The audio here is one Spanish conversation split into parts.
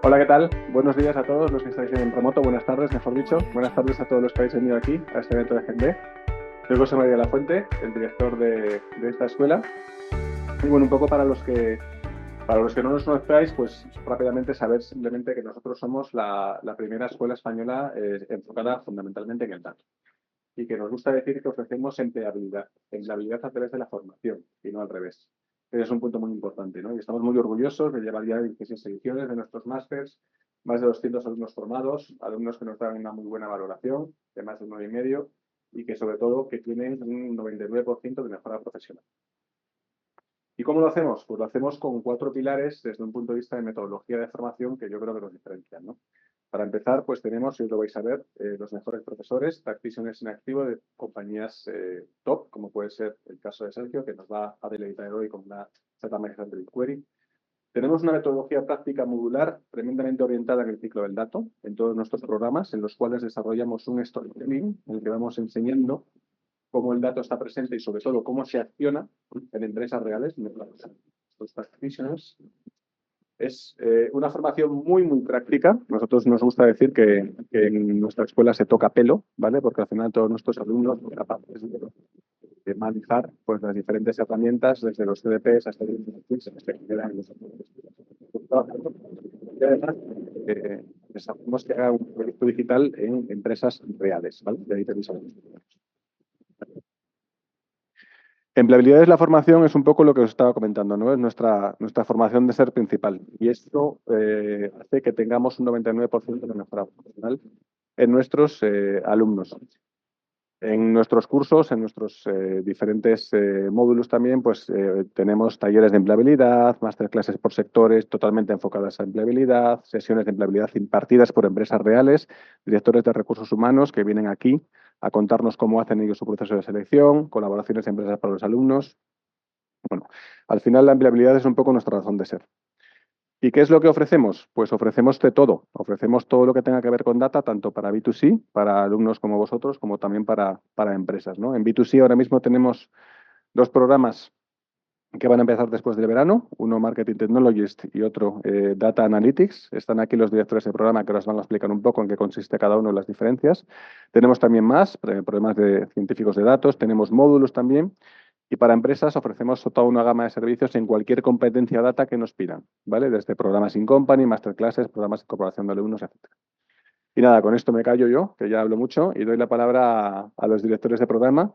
Hola, ¿qué tal? Buenos días a todos los que estáis en remoto, buenas tardes, mejor dicho. Buenas tardes a todos los que habéis venido aquí a este evento de GenB. Soy José María de la Fuente, el director de esta escuela. Y bueno, un poco para los que no nos conozcáis, pues rápidamente saber simplemente que nosotros somos la primera escuela española enfocada fundamentalmente en el dato. Y que nos gusta decir que ofrecemos empleabilidad a través de la formación y no al revés. Ese es un punto muy importante, ¿no? Y estamos muy orgullosos de llevar ya 16 ediciones de nuestros másters, más de 200 alumnos formados, alumnos que nos dan una muy buena valoración, de más de 9,5, y que sobre todo que tienen un 99% de mejora profesional. ¿Y cómo lo hacemos? Pues lo hacemos con 4 pilares desde un punto de vista de metodología de formación que yo creo que nos diferencian, ¿no? Para empezar, pues tenemos, y os lo vais a ver, los mejores profesores, practitioners en activo de compañías top, como puede ser el caso de Sergio, que nos va a deleitar hoy con una Data Management Query. Tenemos una metodología práctica modular tremendamente orientada en el ciclo del dato, en todos nuestros programas, en los cuales desarrollamos un storytelling en el que vamos enseñando cómo el dato está presente y sobre todo cómo se acciona en empresas reales, los practitioners. Es una formación muy, muy práctica. Nosotros nos gusta decir que en nuestra escuela se toca pelo, ¿vale? Porque al final todos nuestros alumnos son capaces de manejar pues, las diferentes herramientas, desde los CDPs hasta los y además, les hacemos que haga un proyecto digital en empresas reales, ¿vale? De ahí tenéis algunos. Empleabilidad es la formación, es un poco lo que os estaba comentando, ¿no? Es nuestra formación de ser principal. Y esto hace que tengamos un 99% de mejora profesional en nuestros alumnos. En nuestros cursos, en nuestros diferentes módulos también, pues tenemos talleres de empleabilidad, masterclasses por sectores totalmente enfocadas a empleabilidad, sesiones de empleabilidad impartidas por empresas reales, directores de recursos humanos que vienen aquí a contarnos cómo hacen ellos su proceso de selección, colaboraciones de empresas para los alumnos. Bueno, al final la empleabilidad es un poco nuestra razón de ser. ¿Y qué es lo que ofrecemos? Pues ofrecemos de todo. Ofrecemos todo lo que tenga que ver con data, tanto para B2C, para alumnos como vosotros, como también para empresas, ¿no? En B2C ahora mismo tenemos 2 programas que van a empezar después del verano, uno Marketing Technologist y otro Data Analytics. Están aquí los directores del programa que os van a explicar un poco en qué consiste cada uno de las diferencias. Tenemos también más programas de científicos de datos, tenemos módulos también. Y para empresas ofrecemos toda una gama de servicios en cualquier competencia data que nos pidan, ¿vale? Desde programas in company, masterclasses, programas de incorporación de alumnos, etcétera. Y nada, con esto me callo yo, que ya hablo mucho, y doy la palabra a los directores de programa.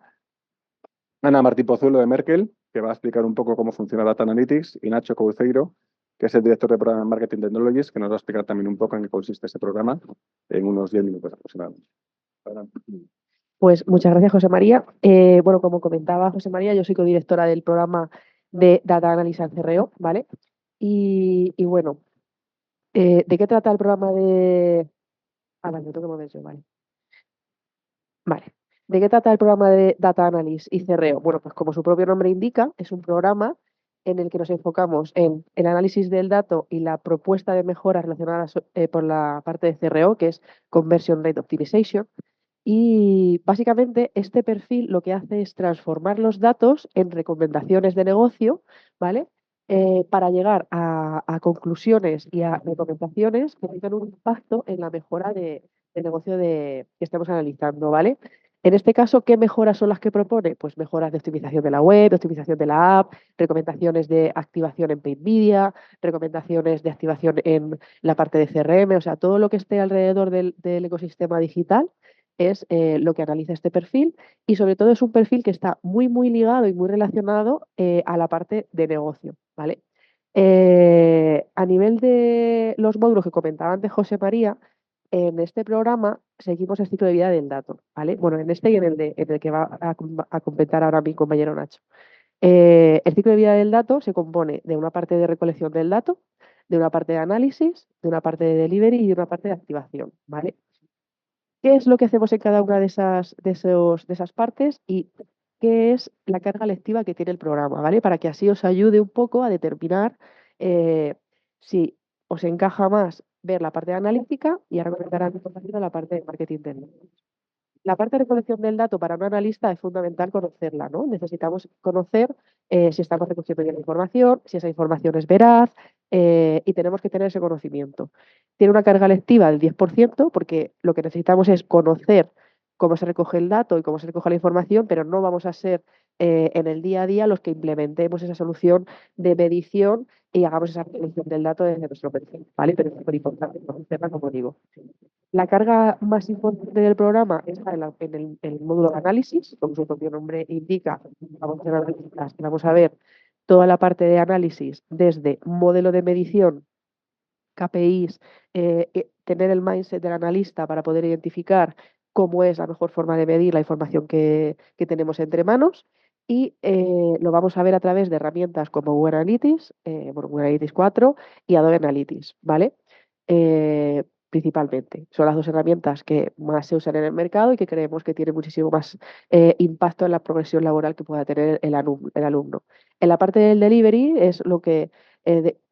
Ana Martín Pozuelo de Merkel, que va a explicar un poco cómo funciona Data Analytics, y Nacho Couceiro, que es el director de programa de Marketing Technologies, que nos va a explicar también un poco en qué consiste ese programa en unos 10 minutos aproximadamente. Adelante. Pues muchas gracias, José María. Bueno, como comentaba José María, yo soy codirectora del programa de Data Analysis en CRO, ¿vale? Y bueno, ¿de qué trata el programa de... Ah, vale, lo tengo que mover yo, vale. Vale. ¿De qué trata el programa de Data Analysis y CRO? Bueno, pues como su propio nombre indica, es un programa en el que nos enfocamos en el análisis del dato y la propuesta de mejoras relacionadas por la parte de CRO, que es Conversion Rate Optimization. Y básicamente este perfil lo que hace es transformar los datos en recomendaciones de negocio, ¿vale? Para llegar a conclusiones y a recomendaciones que tengan un impacto en la mejora de negocio que estemos analizando, ¿vale? En este caso, ¿qué mejoras son las que propone? Pues mejoras de optimización de la web, de optimización de la app, recomendaciones de activación en paid media, recomendaciones de activación en la parte de CRM, o sea, todo lo que esté alrededor del ecosistema digital es lo que analiza este perfil y sobre todo es un perfil que está muy, muy ligado y muy relacionado a la parte de negocio, ¿vale? A nivel de los módulos que comentaba antes José María, en este programa seguimos el ciclo de vida del dato, ¿vale? Bueno, en este y en el que va a completar ahora mi compañero Nacho. El ciclo de vida del dato se compone de una parte de recolección del dato, de una parte de análisis, de una parte de delivery y de una parte de activación, ¿vale? ¿Qué es lo que hacemos en cada una de esas partes y qué es la carga lectiva que tiene el programa, ¿vale? Para que así os ayude un poco a determinar eh, si os encaja más ver la parte analítica y ahora comentarán un poquito la parte de marketing técnico. La parte de recolección del dato para un analista es fundamental conocerla, ¿no? Necesitamos conocer si estamos recogiendo bien la información, si esa información es veraz, y tenemos que tener ese conocimiento. Tiene una carga lectiva del 10% porque lo que necesitamos es conocer cómo se recoge el dato y cómo se recoge la información, pero no vamos a ser en el día a día los que implementemos esa solución de medición y hagamos esa recolección del dato desde nuestro perfil, ¿vale? Pero es súper importante conocerla, como digo. La carga más importante del programa está en el módulo de análisis, como su propio nombre indica, vamos a ser analistas y vamos a ver toda la parte de análisis desde modelo de medición, KPIs, tener el mindset del analista para poder identificar cómo es la mejor forma de medir la información que tenemos entre manos. Y lo vamos a ver a través de herramientas como Google Analytics, bueno, Google Analytics 4 y Adobe Analytics, ¿vale? Principalmente. Son las dos herramientas que más se usan en el mercado y que creemos que tienen muchísimo más impacto en la progresión laboral que pueda tener el alumno. En la parte del delivery es lo que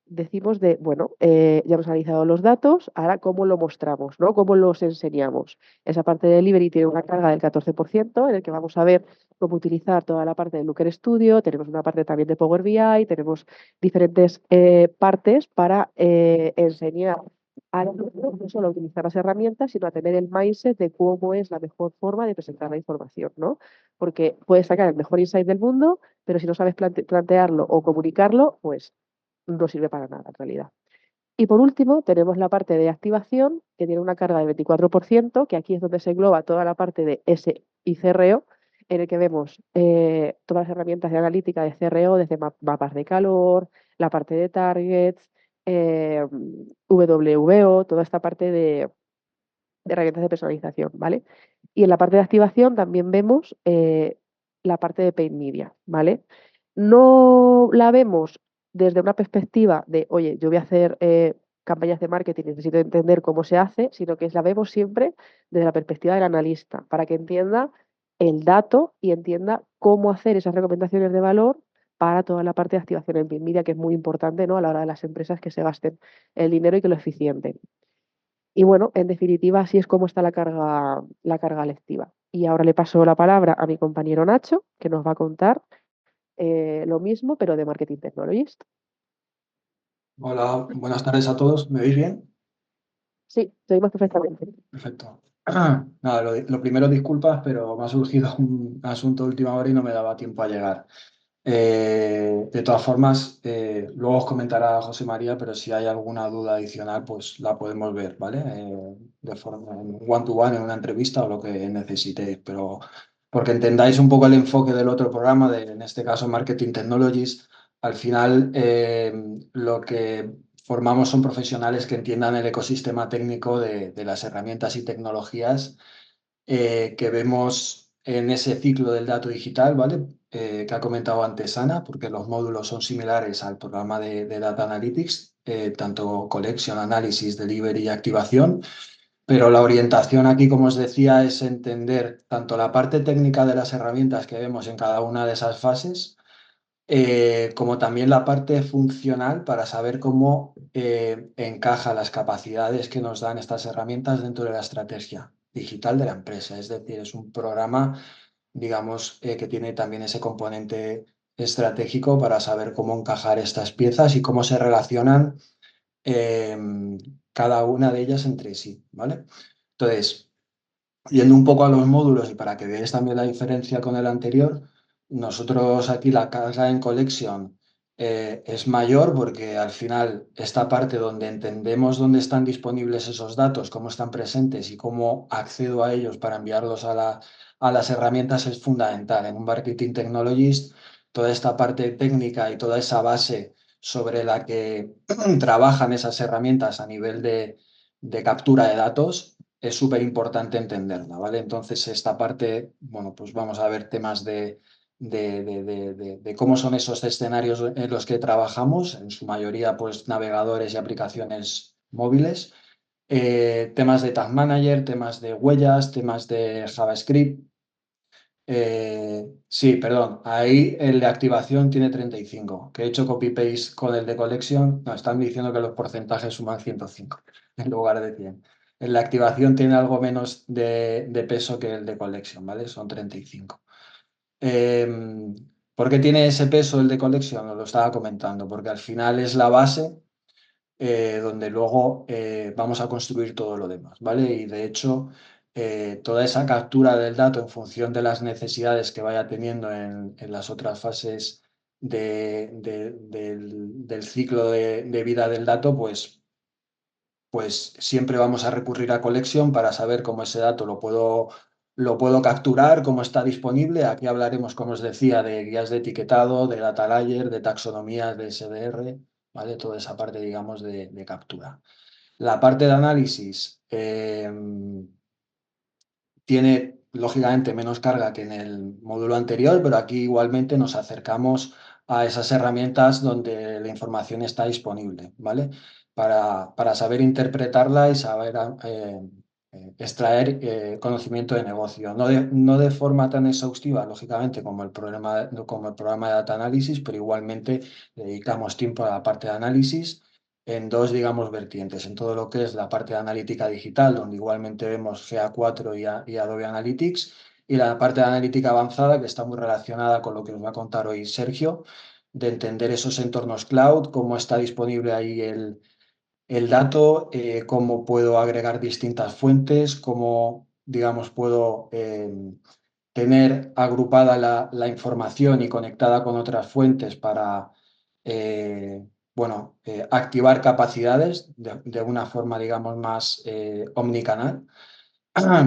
decimos de, bueno, ya hemos analizado los datos, ahora cómo lo mostramos, ¿no? Cómo los enseñamos. Esa parte de delivery tiene una carga del 14% en el que vamos a ver cómo utilizar toda la parte de Looker Studio, tenemos una parte también de Power BI, tenemos diferentes partes para enseñar al alumno no solo a utilizar las herramientas, sino a tener el mindset de cómo es la mejor forma de presentar la información, ¿no? Porque puedes sacar el mejor insight del mundo, pero si no sabes plantearlo o comunicarlo, pues no sirve para nada en realidad. Y por último, tenemos la parte de activación, que tiene una carga del 24%, que aquí es donde se engloba toda la parte de S y CRO, en el que vemos todas las herramientas de analítica de CRO, desde mapas de calor, la parte de targets, WWO, toda esta parte de herramientas de personalización, ¿vale? Y en la parte de activación también vemos la parte de paid media, ¿vale? No la vemos desde una perspectiva de, oye, yo voy a hacer campañas de marketing, necesito entender cómo se hace, sino que la vemos siempre desde la perspectiva del analista, para que entienda el dato y entienda cómo hacer esas recomendaciones de valor para toda la parte de activación en paid media, que es muy importante, ¿no? A la hora de las empresas que se gasten el dinero y que lo eficienten. Y bueno, en definitiva, así es como está la carga lectiva. Y ahora le paso la palabra a mi compañero Nacho, que nos va a contar lo mismo, pero de Marketing Technologist. Hola, buenas tardes a todos. ¿Me oís bien? Sí, te oímos perfectamente. Perfecto. Nada, lo primero, disculpas, pero me ha surgido un asunto de última hora y no me daba tiempo a llegar. De todas formas, luego os comentará José María, pero si hay alguna duda adicional, pues la podemos ver, ¿vale? De forma en one-to-one, en una entrevista o lo que necesitéis, pero porque entendáis un poco el enfoque del otro programa, en este caso Marketing Technologies, al final lo que formamos son profesionales que entiendan el ecosistema técnico de las herramientas y tecnologías que vemos en ese ciclo del dato digital, ¿vale? Que ha comentado antes Ana, porque los módulos son similares al programa de Data Analytics, tanto Collection, Análisis, Delivery y Activación, pero la orientación aquí, como os decía, es entender tanto la parte técnica de las herramientas que vemos en cada una de esas fases, como también la parte funcional para saber cómo encaja las capacidades que nos dan estas herramientas dentro de la estrategia digital de la empresa. Es decir, es un programa, digamos, que tiene también ese componente estratégico para saber cómo encajar estas piezas y cómo se relacionan eh, cada una de ellas entre sí, ¿vale? Entonces, yendo un poco a los módulos y para que veáis también la diferencia con el anterior, nosotros aquí la carga en Collection es mayor porque al final esta parte donde entendemos dónde están disponibles esos datos, cómo están presentes y cómo accedo a ellos para enviarlos a las herramientas es fundamental. En un Marketing Technologist, toda esta parte técnica y toda esa base sobre la que trabajan esas herramientas a nivel de captura de datos es súper importante entenderla, ¿vale? Entonces, esta parte, bueno, pues vamos a ver temas de cómo son esos escenarios en los que trabajamos, en su mayoría, pues navegadores y aplicaciones móviles, temas de Tag Manager, temas de huellas, temas de JavaScript. Sí, perdón, ahí el de activación tiene 35, que he hecho copy-paste con el de collection, no, están diciendo que los porcentajes suman 105 en lugar de 100. El de activación tiene algo menos de peso que el de collection, ¿vale? Son 35. ¿Por qué tiene ese peso el de collection? Os lo estaba comentando, porque al final es la base donde luego vamos a construir todo lo demás, ¿vale? Y de hecho, toda esa captura del dato en función de las necesidades que vaya teniendo en las otras fases del ciclo de vida del dato, pues siempre vamos a recurrir a Collection para saber cómo ese dato lo puedo capturar, cómo está disponible. Aquí hablaremos, como os decía, de guías de etiquetado, de data layer, de taxonomías, de SDR, ¿vale? Toda esa parte, digamos, de captura. La parte de análisis tiene, lógicamente, menos carga que en el módulo anterior, pero aquí igualmente nos acercamos a esas herramientas donde la información está disponible, ¿vale? Para saber interpretarla y saber extraer conocimiento de negocio. No de forma tan exhaustiva, lógicamente, como el programa de Data Analysis, pero igualmente dedicamos tiempo a la parte de análisis en dos, digamos, vertientes, en todo lo que es la parte de analítica digital, donde igualmente vemos GA4 y Adobe Analytics, y la parte de analítica avanzada, que está muy relacionada con lo que nos va a contar hoy Sergio, de entender esos entornos cloud, cómo está disponible ahí el dato, cómo puedo agregar distintas fuentes, cómo, digamos, puedo tener agrupada la información y conectada con otras fuentes para, bueno, activar capacidades de una forma, digamos, más omnicanal.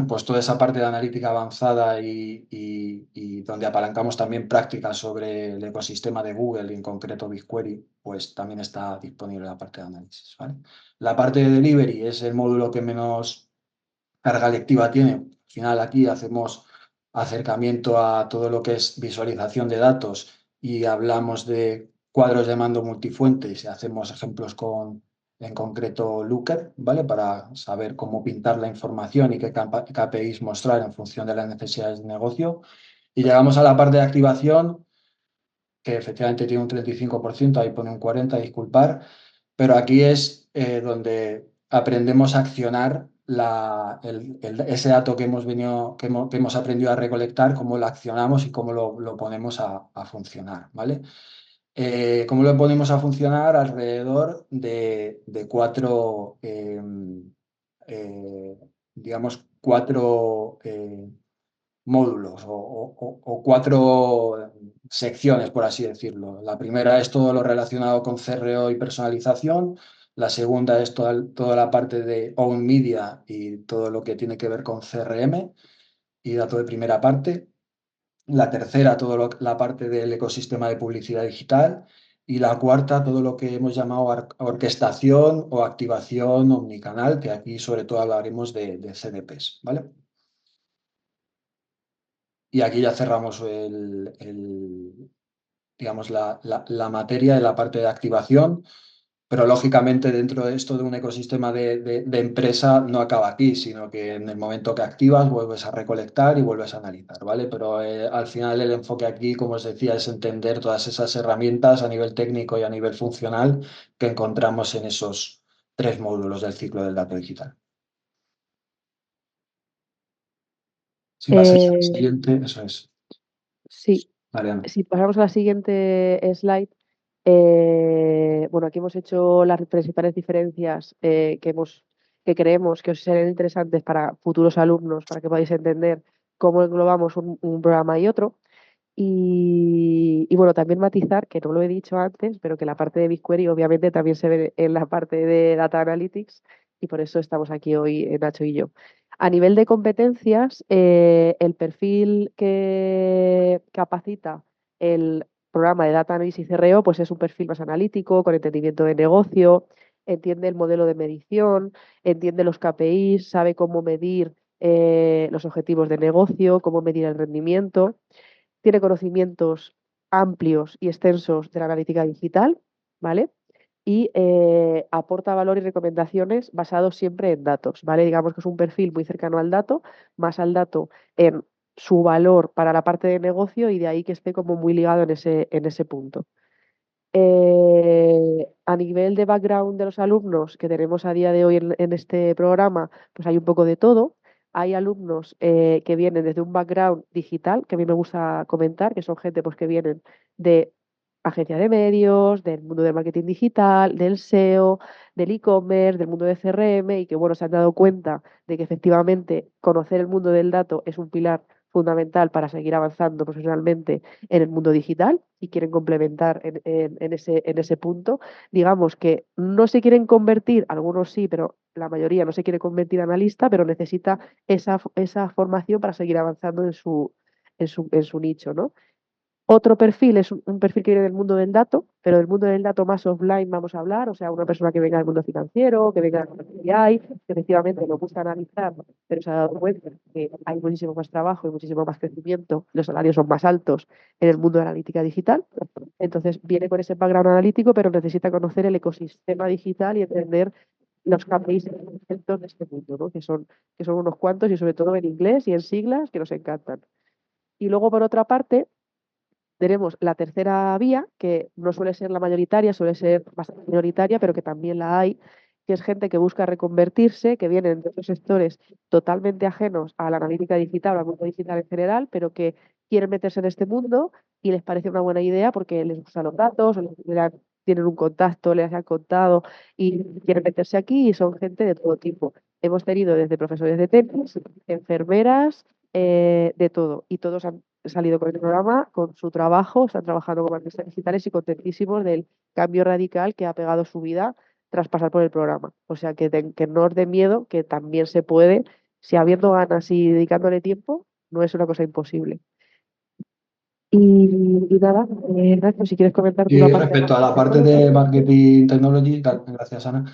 Pues toda esa parte de analítica avanzada y donde apalancamos también prácticas sobre el ecosistema de Google y en concreto BigQuery, pues también está disponible la parte de análisis, ¿vale? La parte de delivery es el módulo que menos carga lectiva tiene. Al final aquí hacemos acercamiento a todo lo que es visualización de datos y hablamos de cuadros de mando multifuentes y hacemos ejemplos con, en concreto, Looker, ¿vale? Para saber cómo pintar la información y qué KPIs mostrar en función de las necesidades de negocio. Y llegamos a la parte de activación, que efectivamente tiene un 35%, ahí pone un 40%, disculpar, pero aquí es donde aprendemos a accionar ese dato que hemos aprendido a recolectar, cómo lo accionamos y cómo lo ponemos a funcionar, ¿vale? ¿Cómo lo ponemos a funcionar? Alrededor de cuatro, eh, digamos, cuatro módulos o cuatro secciones, por así decirlo. La primera es todo lo relacionado con CRO y personalización. La segunda es toda la parte de Own Media y todo lo que tiene que ver con CRM y dato de primera parte. La tercera, toda la parte del ecosistema de publicidad digital. Y la cuarta, todo lo que hemos llamado orquestación o activación omnicanal, que aquí sobre todo hablaremos de CDPs, ¿vale? Y aquí ya cerramos digamos, la materia de la parte de activación, pero lógicamente dentro de esto de un ecosistema de empresa no acaba aquí, sino que en el momento que activas vuelves a recolectar y vuelves a analizar, ¿vale? Pero al final el enfoque aquí, como os decía, es entender todas esas herramientas a nivel técnico y a nivel funcional que encontramos en esos tres módulos del ciclo del dato digital. Si pasáis al siguiente, eso es. Sí, Mariana. si pasamos a la siguiente slide, bueno, aquí hemos hecho las principales diferencias que creemos que os serán interesantes para futuros alumnos, para que podáis entender cómo englobamos un programa y otro. Y bueno, también matizar, que no lo he dicho antes, pero que la parte de BigQuery obviamente también se ve en la parte de Data Analytics y por eso estamos aquí hoy, Nacho y yo. A nivel de competencias, el perfil que capacita el programa de Data Analysis CRO pues es un perfil más analítico, con entendimiento de negocio, entiende el modelo de medición, entiende los KPIs, sabe cómo medir los objetivos de negocio, cómo medir el rendimiento, tiene conocimientos amplios y extensos de la analítica digital, ¿vale? Y aporta valor y recomendaciones basados siempre en datos, ¿vale? Digamos que es un perfil muy cercano al dato, más al dato en su valor para la parte de negocio y de ahí que esté como muy ligado en ese punto. A nivel de background de los alumnos que tenemos a día de hoy en este programa, pues hay un poco de todo. Hay alumnos que vienen desde un background digital, que a mí me gusta comentar, que son gente pues, que vienen de agencia de medios, del mundo del marketing digital, del SEO, del e-commerce, del mundo de CRM y que, bueno, se han dado cuenta de que efectivamente conocer el mundo del dato es un pilar fundamental para seguir avanzando profesionalmente en el mundo digital y quieren complementar en ese punto. Digamos que no se quieren convertir, algunos sí, pero la mayoría no se quiere convertir en analista, pero necesita esa formación para seguir avanzando en su nicho, ¿no? Otro perfil es un perfil que viene del mundo del dato, pero del mundo del dato más offline vamos a hablar, o sea, una persona que venga del mundo financiero, que venga del BI, que efectivamente lo gusta analizar, pero se ha dado cuenta que hay muchísimo más trabajo y muchísimo más crecimiento, los salarios son más altos en el mundo de la analítica digital. Entonces viene con ese background analítico, pero necesita conocer el ecosistema digital y entender los KPIs y los conceptos de este mundo, ¿no? Que son unos cuantos y sobre todo en inglés y en siglas que nos encantan. Y luego, por otra parte, tenemos la tercera vía, que no suele ser la mayoritaria, suele ser bastante minoritaria, pero que también la hay, que es gente que busca reconvertirse, que vienen de otros sectores totalmente ajenos a la analítica digital, al mundo digital en general, pero que quieren meterse en este mundo y les parece una buena idea porque les gustan los datos, o tienen un contacto, les han contado y quieren meterse aquí y son gente de todo tipo. Hemos tenido desde profesores de tenis, enfermeras, de todo, y todos han salido con el programa, con su trabajo, están trabajando como artistas digitales y contentísimos del cambio radical que ha pegado su vida tras pasar por el programa. O sea, que no os dé miedo, que también se puede, si habiendo ganas y dedicándole tiempo, no es una cosa imposible. Y nada, Nacho, si quieres comentar tú la Y parte respecto a la parte tecnológica. de marketing technology, gracias Ana,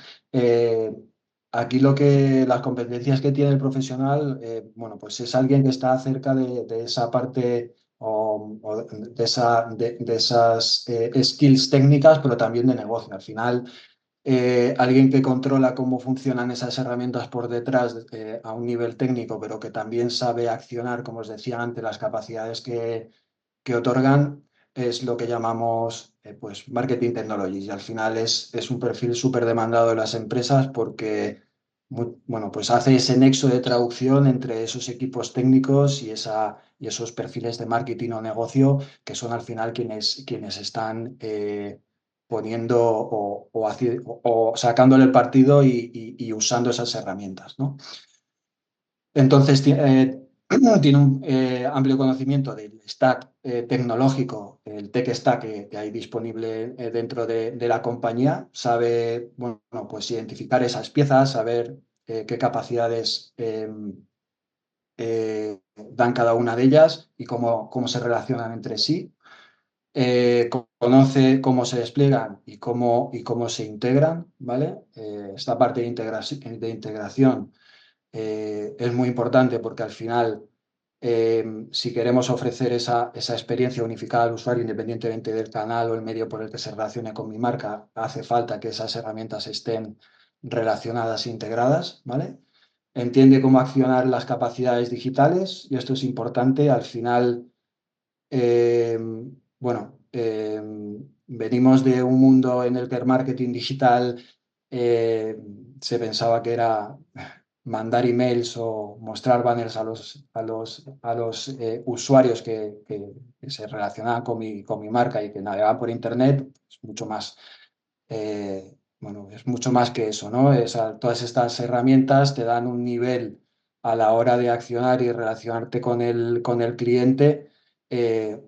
aquí las competencias que tiene el profesional, bueno, pues es alguien que está cerca de esa parte o de esas skills técnicas, pero también de negocio. Al final, alguien que controla cómo funcionan esas herramientas por detrás a un nivel técnico, pero que también sabe accionar, como os decía antes, las capacidades que otorgan es lo que llamamos pues marketing technologies y al final es un perfil súper demandado de las empresas porque bueno, pues hace ese nexo de traducción entre esos equipos técnicos y esos perfiles de marketing o negocio que son al final quienes están poniendo o sacándole el partido y usando esas herramientas, ¿no? Entonces, tiene un amplio conocimiento del stack tecnológico, el tech stack que hay disponible dentro de la compañía, sabe, bueno, pues identificar esas piezas, saber qué capacidades dan cada una de ellas y cómo se relacionan entre sí. Conoce cómo se despliegan y cómo se integran, ¿vale? Esta parte de integración es muy importante porque al final, si queremos ofrecer esa experiencia unificada al usuario, independientemente del canal o el medio por el que se relacione con mi marca, hace falta que esas herramientas estén relacionadas e integradas, ¿vale? Entiende cómo accionar las capacidades digitales y esto es importante. Al final, eh, bueno, venimos de un mundo en el que el marketing digital se pensaba que era mandar emails o mostrar banners a los usuarios que se relacionaban con mi marca y que navegaban por Internet. Es mucho más, bueno, es mucho más que eso, ¿no? Todas estas herramientas te dan un nivel a la hora de accionar y relacionarte con el cliente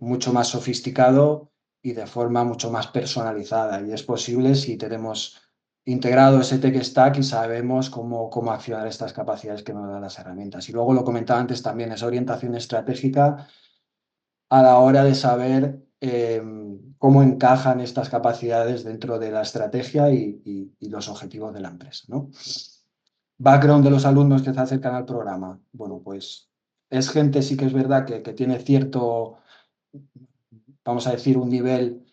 mucho más sofisticado y de forma mucho más personalizada. Y es posible si tenemos integrado ese tech stack y sabemos cómo accionar estas capacidades que nos dan las herramientas. Y luego lo comentaba antes también, esa orientación estratégica a la hora de saber cómo encajan estas capacidades dentro de la estrategia y los objetivos de la empresa, ¿no? Background de los alumnos que se acercan al programa. Bueno, pues es gente, sí que es verdad que tiene cierto, vamos a decir, un nivel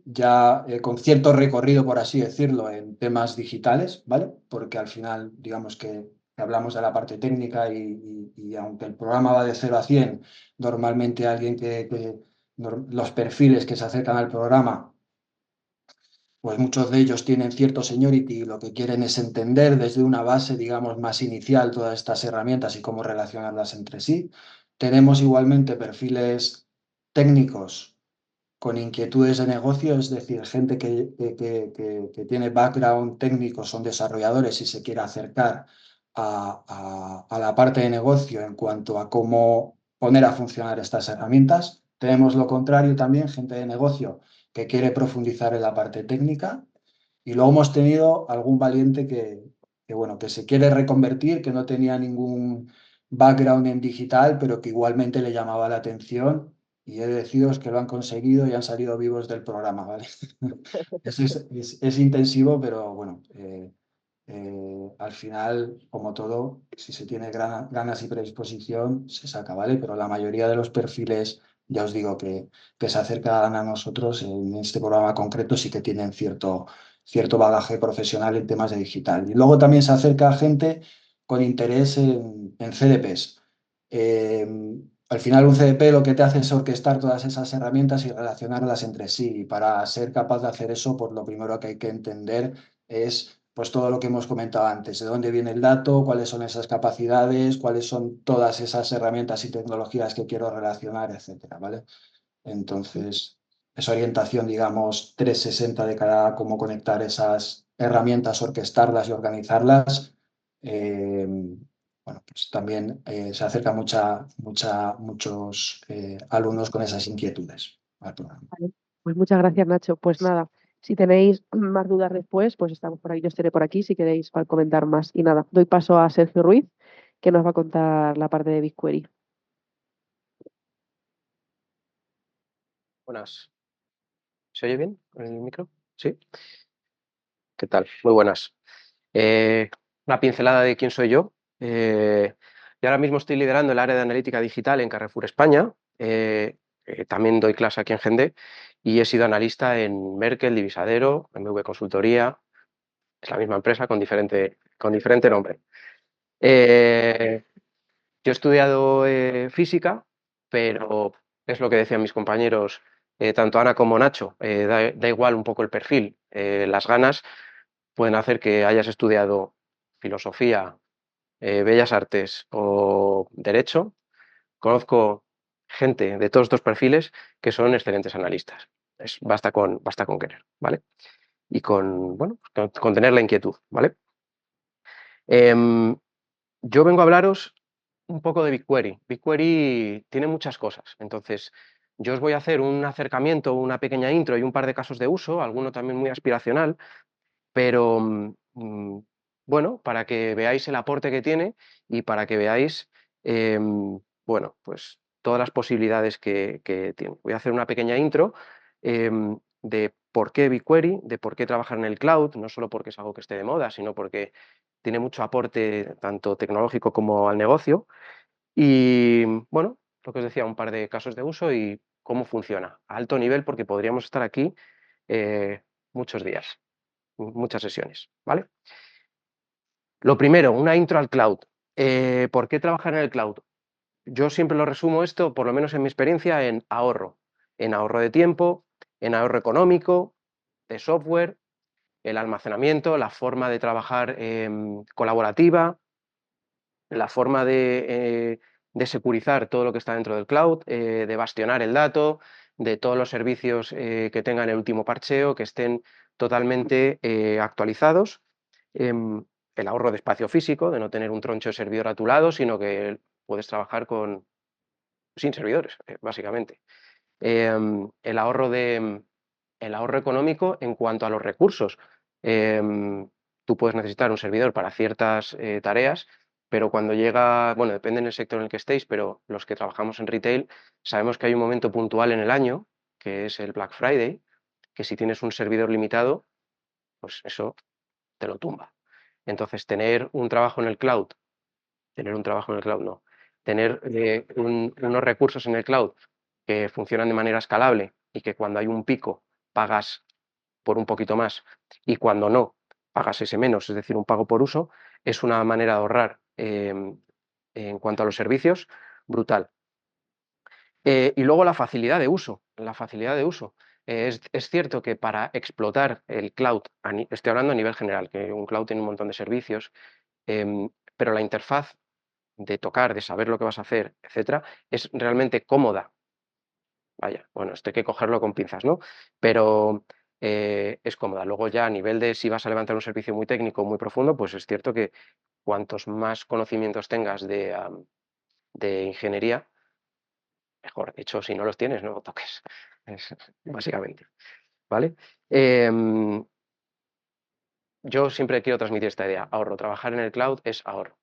ya con cierto recorrido, por así decirlo, en temas digitales, ¿vale? Porque al final, digamos que hablamos de la parte técnica y aunque el programa va de 0 a 100, normalmente alguien los perfiles que se acercan al programa pues muchos de ellos tienen cierto seniority y lo que quieren es entender desde una base, digamos, más inicial todas estas herramientas y cómo relacionarlas entre sí. Tenemos igualmente perfiles técnicos con inquietudes de negocio, es decir, gente que tiene background técnico, son desarrolladores y se quiere acercar a la parte de negocio en cuanto a cómo poner a funcionar estas herramientas. Tenemos lo contrario también, gente de negocio que quiere profundizar en la parte técnica. Y luego hemos tenido algún valiente bueno, que se quiere reconvertir, que no tenía ningún background en digital, pero que igualmente le llamaba la atención. Y he de deciros que lo han conseguido y han salido vivos del programa, ¿vale? Es intensivo, pero bueno, al final, como todo, si se tiene ganas y predisposición, se saca, ¿vale? Pero la mayoría de los perfiles, ya os digo que se acercan a nosotros en este programa concreto, sí que tienen cierto bagaje profesional en temas de digital. Y luego también se acerca a gente con interés en CDPs. Al final un CDP lo que te hace es orquestar todas esas herramientas y relacionarlas entre sí. Y para ser capaz de hacer eso, pues lo primero que hay que entender es pues todo lo que hemos comentado antes, de dónde viene el dato, cuáles son esas capacidades, cuáles son todas esas herramientas y tecnologías que quiero relacionar, etcétera, ¿vale? Entonces, esa orientación, digamos, 360 de cara a cómo conectar esas herramientas, orquestarlas y organizarlas, bueno, pues también se acercan muchos alumnos con esas inquietudes al programa. Vale. Pues muchas gracias, Nacho. Pues nada, si tenéis más dudas después, pues estamos por ahí, yo estaré por aquí si queréis para comentar más. Y nada, doy paso a Sergio Ruiz, que nos va a contar la parte de BigQuery. Buenas. ¿Se oye bien con el micro? ¿Sí? ¿Qué tal? Muy buenas. Una pincelada de quién soy yo. Yo ahora mismo estoy liderando el área de analítica digital en Carrefour España. También doy clase aquí en Gende y he sido analista en Merkel, Divisadero, MV Consultoría. Es la misma empresa con diferente nombre. Yo he estudiado física, pero es lo que decían mis compañeros, tanto Ana como Nacho, da igual un poco el perfil, las ganas pueden hacer que hayas estudiado filosofía, bellas artes o derecho. Conozco gente de todos estos perfiles que son excelentes analistas. Basta con querer, ¿vale? Y bueno, con tener la inquietud, ¿vale? Yo vengo a hablaros un poco de BigQuery. BigQuery tiene muchas cosas, entonces yo os voy a hacer un acercamiento, una pequeña intro y un par de casos de uso, alguno también muy aspiracional, pero bueno, para que veáis el aporte que tiene y para que veáis, bueno, pues todas las posibilidades que tiene. Voy a hacer una pequeña intro de por qué BigQuery, de por qué trabajar en el cloud, no solo porque es algo que esté de moda, sino porque tiene mucho aporte tanto tecnológico como al negocio. Y bueno, lo que os decía, un par de casos de uso y cómo funciona a alto nivel, porque podríamos estar aquí muchos días, muchas sesiones, ¿vale? Lo primero, una intro al cloud. ¿Por qué trabajar en el cloud? Yo siempre lo resumo esto, por lo menos en mi experiencia, en ahorro de tiempo, en ahorro económico, de software, el almacenamiento, la forma de trabajar colaborativa, la forma de securizar todo lo que está dentro del cloud, de bastionar el dato, de todos los servicios que tengan el último parcheo, que estén totalmente actualizados. El ahorro de espacio físico, de no tener un troncho de servidor a tu lado, sino que puedes trabajar sin servidores, básicamente. El ahorro económico en cuanto a los recursos. Tú puedes necesitar un servidor para ciertas tareas, pero cuando llega, bueno, depende del sector en el que estéis, pero los que trabajamos en retail sabemos que hay un momento puntual en el año, que es el Black Friday, que si tienes un servidor limitado, pues eso te lo tumba. Entonces, no, tener unos recursos en el cloud que funcionan de manera escalable y que cuando hay un pico pagas por un poquito más y cuando no pagas ese menos, es decir, un pago por uso, es una manera de ahorrar en cuanto a los servicios brutal. Y luego la facilidad de uso. Es cierto que para explotar el cloud, estoy hablando a nivel general, que un cloud tiene un montón de servicios, pero la interfaz de tocar, de saber lo que vas a hacer, etcétera, es realmente cómoda. Vaya, bueno, esto hay que cogerlo con pinzas, ¿no? Pero es cómoda. Luego ya a nivel de si vas a levantar un servicio muy técnico, muy profundo, pues es cierto que cuantos más conocimientos tengas de ingeniería, mejor. De hecho, si no los tienes, no lo toques, básicamente, ¿vale? Yo siempre quiero transmitir esta idea, ahorro. Trabajar en el cloud es ahorro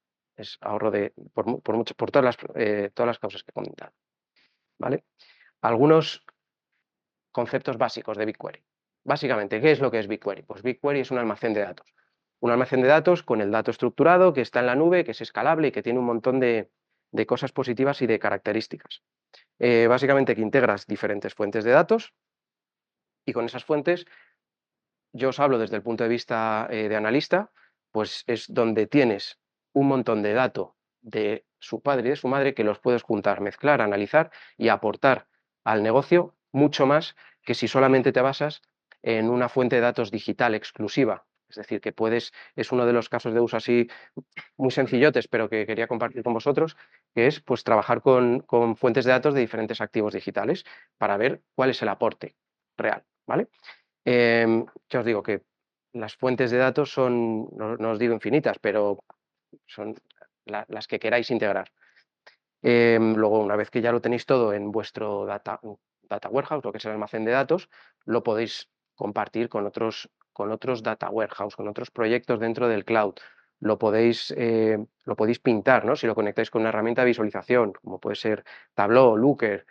por todas las causas que he comentado, ¿vale? Algunos conceptos básicos de BigQuery. Básicamente, ¿qué es lo que es BigQuery? Pues BigQuery es un almacén de datos. Un almacén de datos con el dato estructurado que está en la nube, que es escalable y que tiene un montón de cosas positivas y de características. Básicamente que integras diferentes fuentes de datos y con esas fuentes, yo os hablo desde el punto de vista de analista, pues es donde tienes un montón de datos de su padre y de su madre que los puedes juntar, mezclar, analizar y aportar al negocio mucho más que si solamente te basas en una fuente de datos digital exclusiva. Es decir, que es uno de los casos de uso así muy sencillotes, pero que quería compartir con vosotros, que es pues trabajar con fuentes de datos de diferentes activos digitales para ver cuál es el aporte real, ¿vale? Ya os digo que las fuentes de datos son, no os digo infinitas, pero son las que queráis integrar. Luego, una vez que ya lo tenéis todo en vuestro data warehouse, lo que es el almacén de datos, lo podéis compartir con otros data warehouse, con otros proyectos dentro del cloud. Lo podéis pintar, ¿no? Si lo conectáis con una herramienta de visualización, como puede ser Tableau, Looker,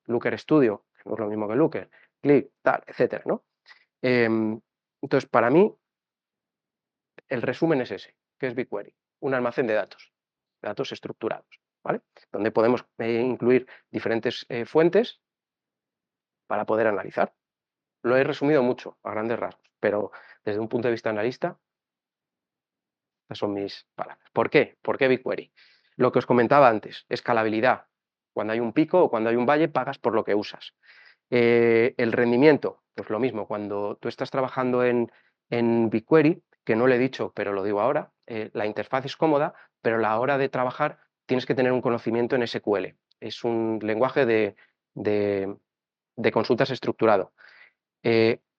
Looker Studio, que no es lo mismo que Looker, Click, tal, etcétera, ¿no? Entonces, para mí, el resumen es ese, que es BigQuery, un almacén de datos estructurados, ¿vale? Donde podemos incluir diferentes fuentes para poder analizar. Lo he resumido mucho, a grandes rasgos, pero desde un punto de vista analista, estas son mis palabras. ¿Por qué? ¿Por qué BigQuery? Lo que os comentaba antes, escalabilidad. Cuando hay un pico o cuando hay un valle, pagas por lo que usas. El rendimiento, pues lo mismo, cuando tú estás trabajando en BigQuery, que no lo he dicho, pero lo digo ahora, la interfaz es cómoda, pero a la hora de trabajar tienes que tener un conocimiento en SQL. Es un lenguaje de consultas estructurado.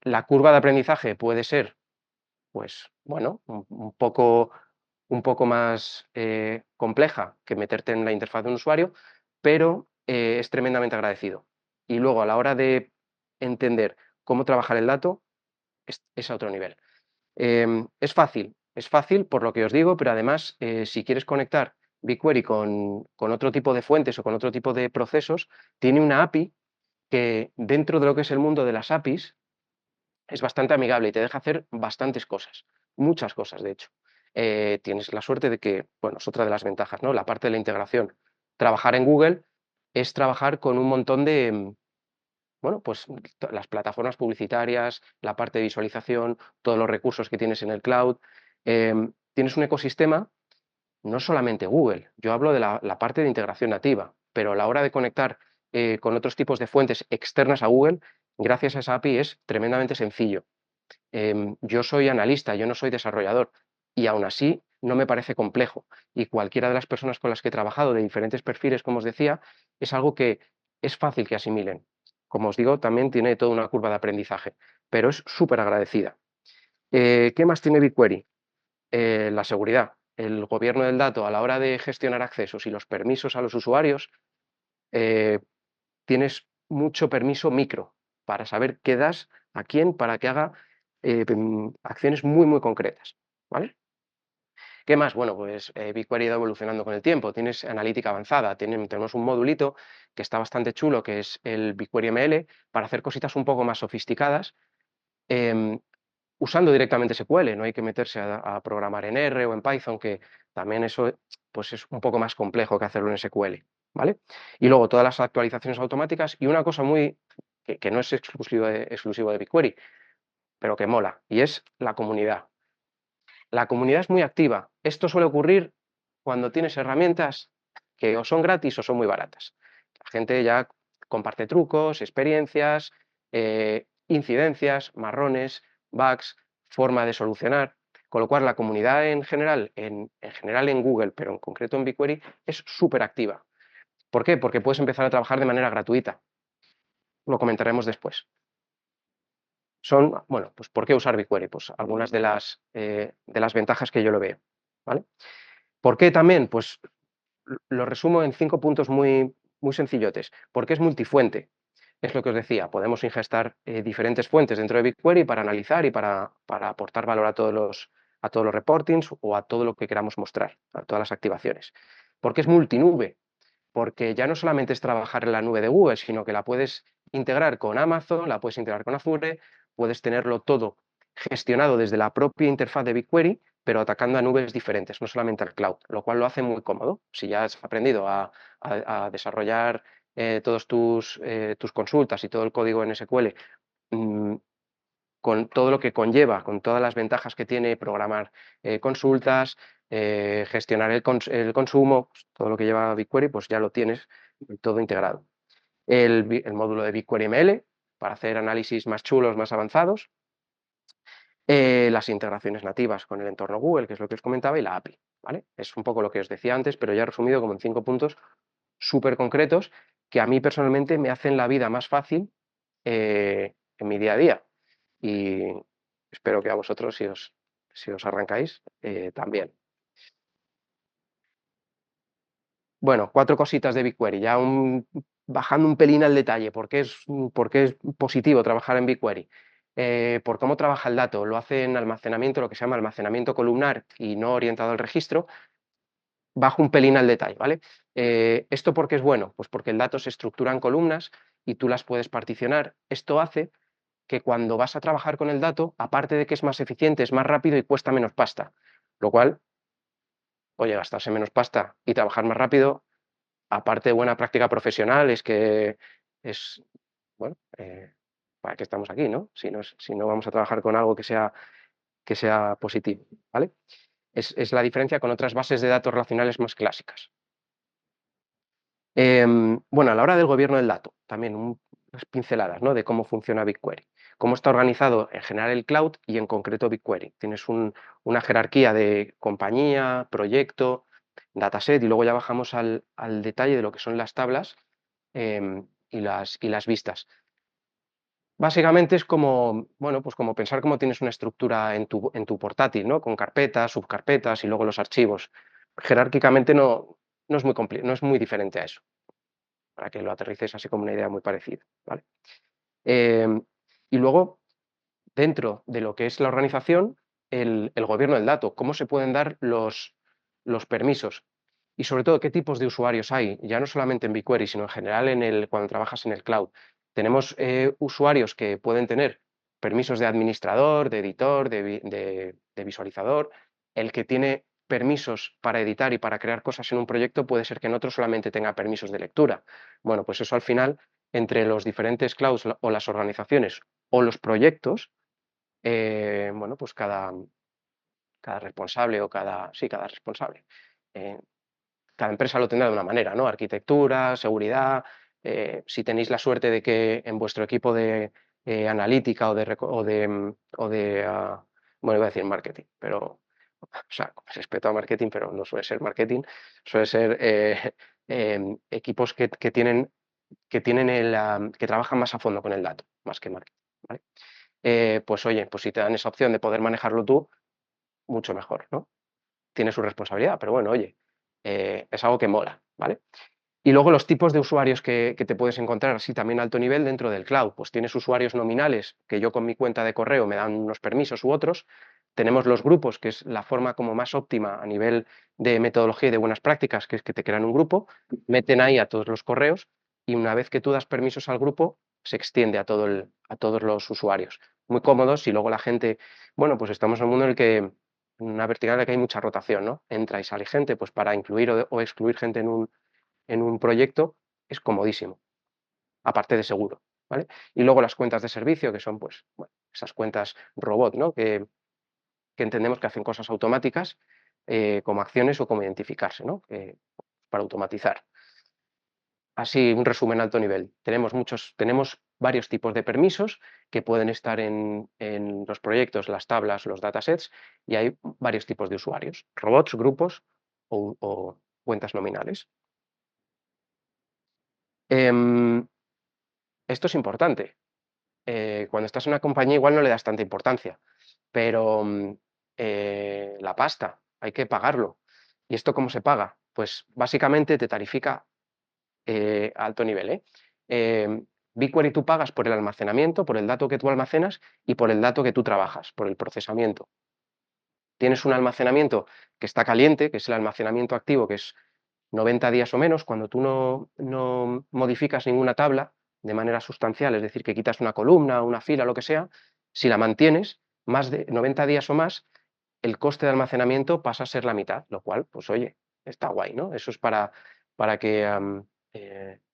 La curva de aprendizaje puede ser, pues, bueno, un poco más compleja que meterte en la interfaz de un usuario, pero es tremendamente agradecido. Y luego a la hora de entender cómo trabajar el dato, es a otro nivel. Es fácil por lo que os digo, pero además si quieres conectar BigQuery con otro tipo de fuentes o con otro tipo de procesos, tiene una API que dentro de lo que es el mundo de las APIs es bastante amigable y te deja hacer bastantes cosas, muchas cosas de hecho. Tienes la suerte de que, bueno, es otra de las ventajas, ¿no? La parte de la integración. Trabajar en Google es trabajar con un montón de, bueno, pues las plataformas publicitarias, la parte de visualización, todos los recursos que tienes en el cloud. Tienes un ecosistema, no solamente Google, yo hablo de la parte de integración nativa, pero a la hora de conectar con otros tipos de fuentes externas a Google, gracias a esa API es tremendamente sencillo. Yo soy analista, yo no soy desarrollador y aún así no me parece complejo. Y cualquiera de las personas con las que he trabajado de diferentes perfiles, como os decía, es algo que es fácil que asimilen. Como os digo, también tiene toda una curva de aprendizaje, pero es súper agradecida. ¿Qué más tiene BigQuery? La seguridad. El gobierno del dato a la hora de gestionar accesos y los permisos a los usuarios, eh, tienes mucho permiso micro para saber qué das a quién para que haga acciones muy, muy concretas, ¿vale? ¿Qué más? Bueno, pues BigQuery ha ido evolucionando con el tiempo. Tienes analítica avanzada, tenemos un modulito que está bastante chulo, que es el BigQuery ML, para hacer cositas un poco más sofisticadas, em, usando directamente SQL. No hay que meterse a programar en R o en Python, que también eso pues es un poco más complejo que hacerlo en SQL, ¿vale? Y luego todas las actualizaciones automáticas y una cosa que no es exclusivo de BigQuery, pero que mola, y es la comunidad. La comunidad es muy activa. Esto suele ocurrir cuando tienes herramientas que o son gratis o son muy baratas. La gente ya comparte trucos, experiencias, incidencias, marrones, bugs, forma de solucionar. Con lo cual, la comunidad en general en Google, pero en concreto en BigQuery, es súper activa. ¿Por qué? Porque puedes empezar a trabajar de manera gratuita. lo comentaremos después. Son, bueno, pues ¿por qué usar BigQuery? Pues algunas de las ventajas que yo lo veo, ¿vale? ¿Por qué también? Pues lo resumo en 5 puntos muy, muy sencillotes. Porque es multifuente. Es lo que os decía, podemos ingestar diferentes fuentes dentro de BigQuery para analizar y para aportar valor a todos los reportings o a todo lo que queramos mostrar, a todas las activaciones. Porque es multinube, porque ya no solamente es trabajar en la nube de Google, sino que la puedes integrar con Amazon, la puedes integrar con Azure, puedes tenerlo todo gestionado desde la propia interfaz de BigQuery, pero atacando a nubes diferentes, no solamente al cloud, lo cual lo hace muy cómodo. Si ya has aprendido a desarrollar todas tus consultas y todo el código en SQL, con todo lo que conlleva, con todas las ventajas que tiene programar consultas, gestionar el consumo, pues, todo lo que lleva BigQuery, pues ya lo tienes todo integrado. El módulo de BigQuery ML para hacer análisis más chulos, más avanzados. Las integraciones nativas con el entorno Google, que es lo que os comentaba, y la API, ¿vale? Es un poco lo que os decía antes, pero ya resumido como en 5 puntos súper concretos que a mí personalmente me hacen la vida más fácil en mi día a día. Y espero que a vosotros, si os arrancáis, también. Bueno, 4 cositas de BigQuery, ya bajando un pelín al detalle, ¿por qué es positivo trabajar en BigQuery? Por cómo trabaja el dato, lo hace en almacenamiento, lo que se llama almacenamiento columnar y no orientado al registro. Bajo un pelín al detalle, ¿vale? ¿Esto por qué es bueno? Pues porque el dato se estructura en columnas y tú las puedes particionar. Esto hace que cuando vas a trabajar con el dato, aparte de que es más eficiente, es más rápido y cuesta menos pasta, lo cual, oye, gastarse menos pasta y trabajar más rápido, aparte de buena práctica profesional, es que es, bueno, ¿para qué estamos aquí, no? Si no vamos a trabajar con algo que sea positivo, ¿vale? Es la diferencia con otras bases de datos relacionales más clásicas. Bueno, a la hora del gobierno del dato, también unas pinceladas, ¿no?, de cómo funciona BigQuery. Cómo está organizado en general el cloud y en concreto BigQuery. Tienes una jerarquía de compañía, proyecto, dataset y luego ya bajamos al detalle de lo que son las tablas y las vistas. Básicamente es como, bueno, pues como pensar cómo tienes una estructura en tu portátil, ¿no?, con carpetas, subcarpetas y luego los archivos. Jerárquicamente no es muy diferente a eso, para que lo aterrices así como una idea muy parecida, ¿vale? Y luego, dentro de lo que es la organización, el gobierno del dato, cómo se pueden dar los permisos y sobre todo qué tipos de usuarios hay, ya no solamente en BigQuery, sino en general cuando trabajas en el cloud. Tenemos usuarios que pueden tener permisos de administrador, de editor, de visualizador. El que tiene permisos para editar y para crear cosas en un proyecto puede ser que en otro solamente tenga permisos de lectura. Bueno, pues eso al final, entre los diferentes clouds o las organizaciones o los proyectos, bueno, pues cada responsable o cada responsable. Cada empresa lo tendrá de una manera, ¿no? Arquitectura, seguridad. Si tenéis la suerte de que en vuestro equipo de analítica bueno, iba a decir marketing, pero, o sea, con respeto a marketing, pero no suele ser marketing, suele ser equipos que tienen que trabajan más a fondo con el dato, más que marketing, ¿vale? Pues oye, pues si te dan esa opción de poder manejarlo tú, mucho mejor, ¿no? Tiene su responsabilidad, pero bueno, oye, es algo que mola, ¿vale? Y luego los tipos de usuarios que te puedes encontrar así también a alto nivel dentro del cloud. Pues tienes usuarios nominales, que yo con mi cuenta de correo me dan unos permisos u otros. Tenemos los grupos, que es la forma como más óptima a nivel de metodología y de buenas prácticas, que es que te crean un grupo, meten ahí a todos los correos y una vez que tú das permisos al grupo, se extiende a todos los usuarios. Muy cómodos y luego la gente, bueno, pues estamos en un mundo en el que una vertical en la que hay mucha rotación, ¿no? Entra y sale gente, pues para incluir o excluir gente en un proyecto es comodísimo, aparte de seguro, ¿vale? Y luego las cuentas de servicio, que son, pues, bueno, esas cuentas robot, ¿no?, que entendemos que hacen cosas automáticas, como acciones o como identificarse, ¿no?, para automatizar. Así, un resumen a alto nivel. Tenemos varios tipos de permisos que pueden estar en los proyectos, las tablas, los datasets, y hay varios tipos de usuarios, robots, grupos o cuentas nominales. esto es importante. Cuando estás en una compañía igual no le das tanta importancia, pero la pasta, hay que pagarlo. ¿Y esto cómo se paga? Pues básicamente te tarifica a alto nivel. BigQuery tú pagas por el almacenamiento, por el dato que tú almacenas y por el dato que tú trabajas, por el procesamiento. Tienes un almacenamiento que está caliente, que es el almacenamiento activo, que es 90 días o menos, cuando tú no modificas ninguna tabla de manera sustancial, es decir, que quitas una columna, una fila, lo que sea, si la mantienes más de 90 días o más, el coste de almacenamiento pasa a ser la mitad, lo cual, pues oye, está guay, ¿no? Eso es para que,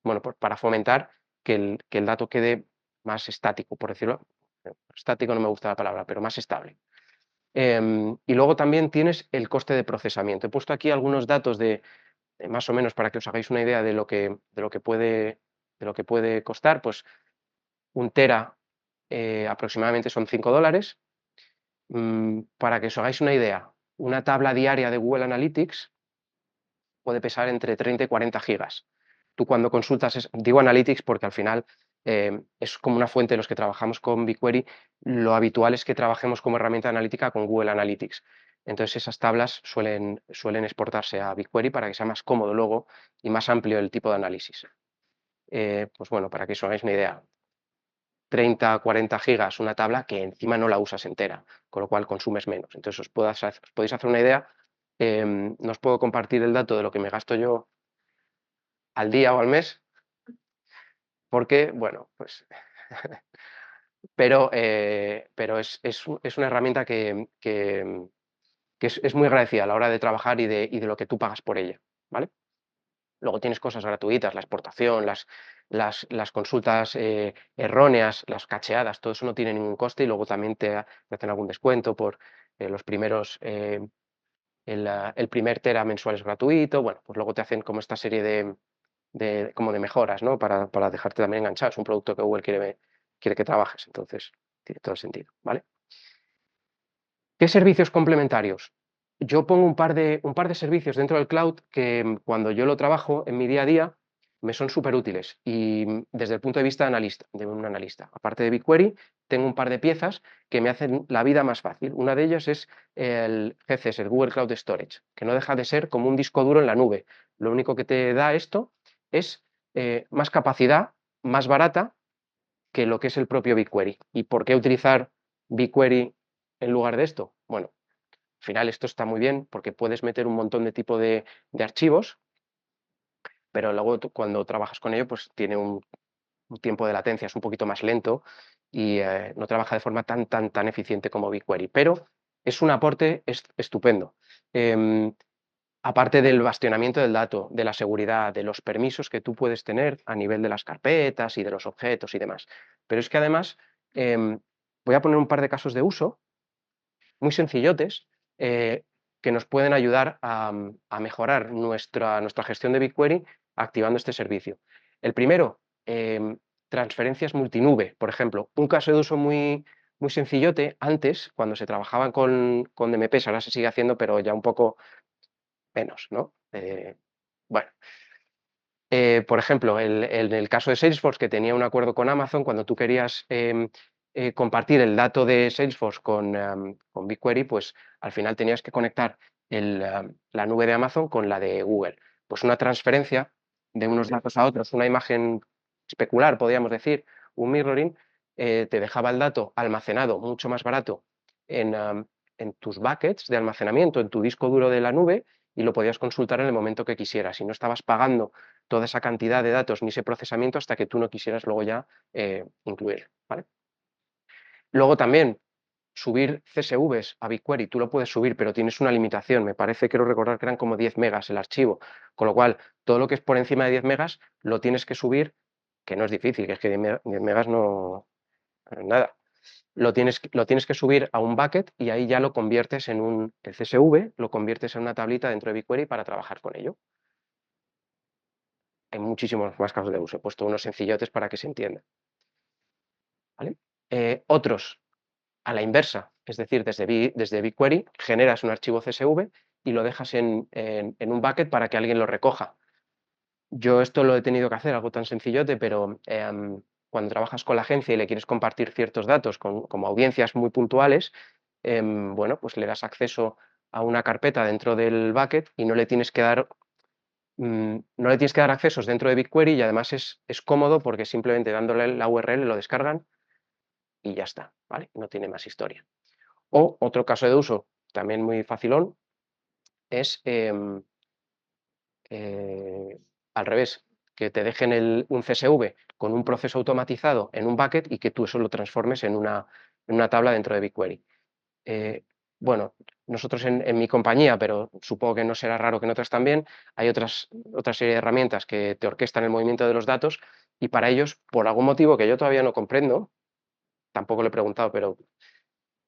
bueno, pues para fomentar que el dato quede más estático, por decirlo. Estático no me gusta la palabra, pero más estable. Y luego también tienes el coste de procesamiento. He puesto aquí algunos datos de más o menos para que os hagáis una idea de lo que puede costar. Pues 1 tera aproximadamente son $5. Para que os hagáis una idea, una tabla diaria de Google Analytics puede pesar entre 30 y 40 gigas. Tú cuando consultas, digo Analytics porque al final es como una fuente de los que trabajamos con BigQuery, lo habitual es que trabajemos como herramienta analítica con Google Analytics. Entonces esas tablas suelen exportarse a BigQuery para que sea más cómodo luego y más amplio el tipo de análisis. Pues bueno, para que os hagáis una idea, 30 40 gigas una tabla que encima no la usas entera, con lo cual consumes menos. Entonces os podéis hacer una idea. No os puedo compartir el dato de lo que me gasto yo al día o al mes, porque, bueno, pues... pero es una herramienta que es muy agradecida a la hora de trabajar y de lo que tú pagas por ella, ¿vale? Luego tienes cosas gratuitas, la exportación, las consultas erróneas, las cacheadas, todo eso no tiene ningún coste y luego también te hacen algún descuento por los primeros, el primer tera mensual es gratuito, bueno, pues luego te hacen como esta serie como de mejoras, ¿no? Para dejarte también enganchado. Es un producto que Google quiere que trabajes, entonces tiene todo el sentido, ¿vale? ¿Qué servicios complementarios? Yo pongo un par de servicios dentro del cloud que cuando yo lo trabajo en mi día a día me son súper útiles y desde el punto de vista de un analista. Aparte de BigQuery, tengo un par de piezas que me hacen la vida más fácil. Una de ellas es el GCS, el Google Cloud Storage, que no deja de ser como un disco duro en la nube. Lo único que te da esto es más capacidad, más barata que lo que es el propio BigQuery. ¿Y por qué utilizar BigQuery en lugar de esto? Bueno, al final esto está muy bien porque puedes meter un montón de tipo de archivos, pero luego cuando trabajas con ello, pues tiene un tiempo de latencia, es un poquito más lento y no trabaja de forma tan eficiente como BigQuery, pero es un aporte estupendo. Aparte del bastionamiento del dato, de la seguridad, de los permisos que tú puedes tener a nivel de las carpetas y de los objetos y demás. Pero es que además voy a poner un par de casos de uso muy sencillotes que nos pueden ayudar a mejorar nuestra gestión de BigQuery activando este servicio. El primero, transferencias multinube, por ejemplo. Un caso de uso muy sencillote, antes, cuando se trabajaban con DMPs, ahora se sigue haciendo, pero ya un poco menos, ¿no? Bueno, por ejemplo, en el caso de Salesforce, que tenía un acuerdo con Amazon, cuando tú querías compartir el dato de Salesforce con BigQuery, pues al final tenías que conectar la nube de Amazon con la de Google. Pues una transferencia de unos datos a otros, una imagen especular, podríamos decir, un mirroring, te dejaba el dato almacenado mucho más barato en tus buckets de almacenamiento, en tu disco duro de la nube, y lo podías consultar en el momento que quisieras. Y no estabas pagando toda esa cantidad de datos ni ese procesamiento hasta que tú no quisieras luego ya incluir, ¿vale? Luego también subir CSVs a BigQuery, tú lo puedes subir, pero tienes una limitación. Me parece, quiero recordar que eran como 10 megas el archivo, con lo cual todo lo que es por encima de 10 megas lo tienes que subir, que no es difícil, que es que 10 megas no nada. Lo tienes que subir a un bucket y ahí ya lo conviertes el CSV, lo conviertes en una tablita dentro de BigQuery para trabajar con ello. Hay muchísimos más casos de uso, he puesto unos sencillotes para que se entienda, ¿vale? Otros, a la inversa, es decir, desde BigQuery generas un archivo CSV y lo dejas en un bucket para que alguien lo recoja. Yo esto lo he tenido que hacer, algo tan sencillote, pero cuando trabajas con la agencia y le quieres compartir ciertos datos como audiencias muy puntuales, bueno, pues le das acceso a una carpeta dentro del bucket y no le tienes que dar accesos dentro de BigQuery, y además es cómodo porque simplemente dándole la URL lo descargan y ya está, ¿vale? No tiene más historia. O otro caso de uso también muy facilón es al revés, que te dejen un CSV con un proceso automatizado en un bucket y que tú eso lo transformes en una tabla dentro de BigQuery. Bueno, nosotros en mi compañía, pero supongo que no será raro que en otras también, hay otra serie de herramientas que te orquestan el movimiento de los datos, y para ellos, por algún motivo que yo todavía no comprendo, tampoco le he preguntado, pero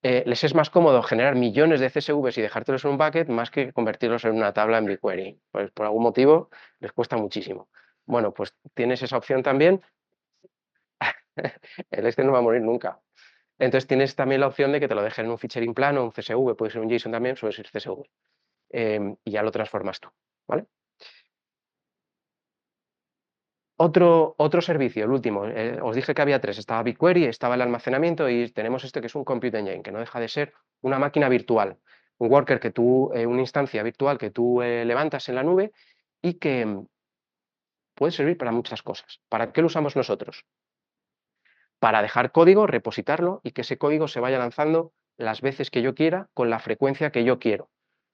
les es más cómodo generar millones de CSVs y dejártelos en un bucket más que convertirlos en una tabla en BigQuery. Pues por algún motivo les cuesta muchísimo. Bueno, pues tienes esa opción también. El no va a morir nunca. Entonces tienes también la opción de que te lo dejen en un fichero plano, un CSV, puede ser un JSON también, suele ser CSV. Y ya lo transformas tú, ¿vale? Otro servicio, el último, os dije que había tres: estaba BigQuery, estaba el almacenamiento, y tenemos este que es un Compute Engine, que no deja de ser una máquina virtual, un worker que una instancia virtual que tú levantas en la nube y que puede servir para muchas cosas. ¿Para qué lo usamos nosotros? Para dejar código, repositarlo y que ese código se vaya lanzando las veces que yo quiera, con la frecuencia que yo quiero.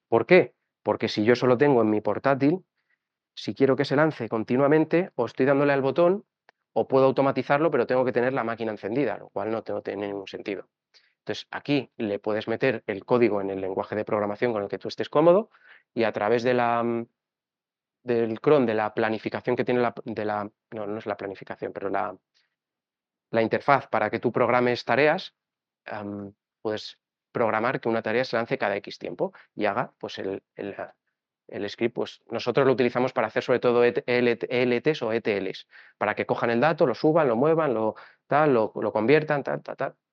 ¿Por qué? Porque si yo solo tengo en mi portátil, si quiero que se lance continuamente, o estoy dándole al botón, o puedo automatizarlo, pero tengo que tener la máquina encendida, lo cual no tiene ningún sentido. Entonces, aquí le puedes meter el código en el lenguaje de programación con el que tú estés cómodo, y a través del cron, de la planificación que tiene no es la planificación, pero la interfaz para que tú programes tareas, puedes programar que una tarea se lance cada X tiempo y haga pues el script. Pues nosotros lo utilizamos para hacer sobre todo ELTs o ETLs, para que cojan el dato, lo suban, lo muevan, lo conviertan,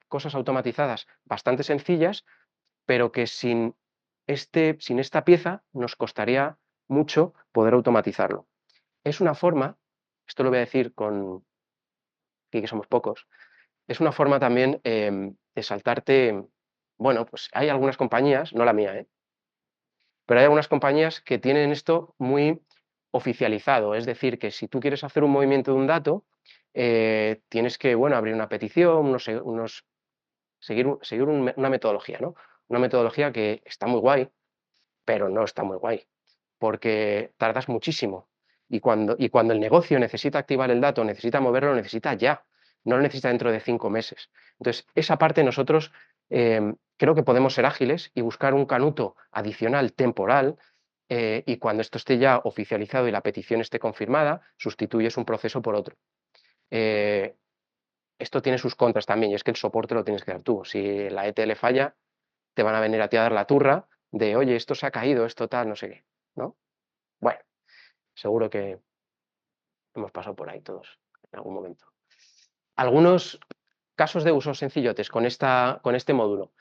cosas automatizadas bastante sencillas, pero que sin esta pieza nos costaría mucho poder automatizarlo. Es una forma, esto lo voy a decir aquí que somos pocos, es una forma también de saltarte. Bueno, pues hay algunas compañías, no la mía, pero hay algunas compañías que tienen esto muy oficializado. Es decir, que si tú quieres hacer un movimiento de un dato, tienes que, bueno, abrir una petición, seguir una metodología, ¿no? Una metodología que está muy guay, pero no está muy guay, porque tardas muchísimo. Y cuando el negocio necesita activar el dato, necesita moverlo, lo necesita ya, no lo necesita dentro de 5 meses. Entonces, esa parte nosotros creo que podemos ser ágiles y buscar un canuto adicional temporal, y cuando esto esté ya oficializado y la petición esté confirmada, sustituyes un proceso por otro. Esto tiene sus contras también, y es que el soporte lo tienes que dar tú. Si la ETL falla, te van a venir a ti a dar la turra de, oye, esto se ha caído, esto tal, no sé qué, ¿no? Bueno, seguro que hemos pasado por ahí todos en algún momento. Algunos casos de uso sencillotes con este módulo.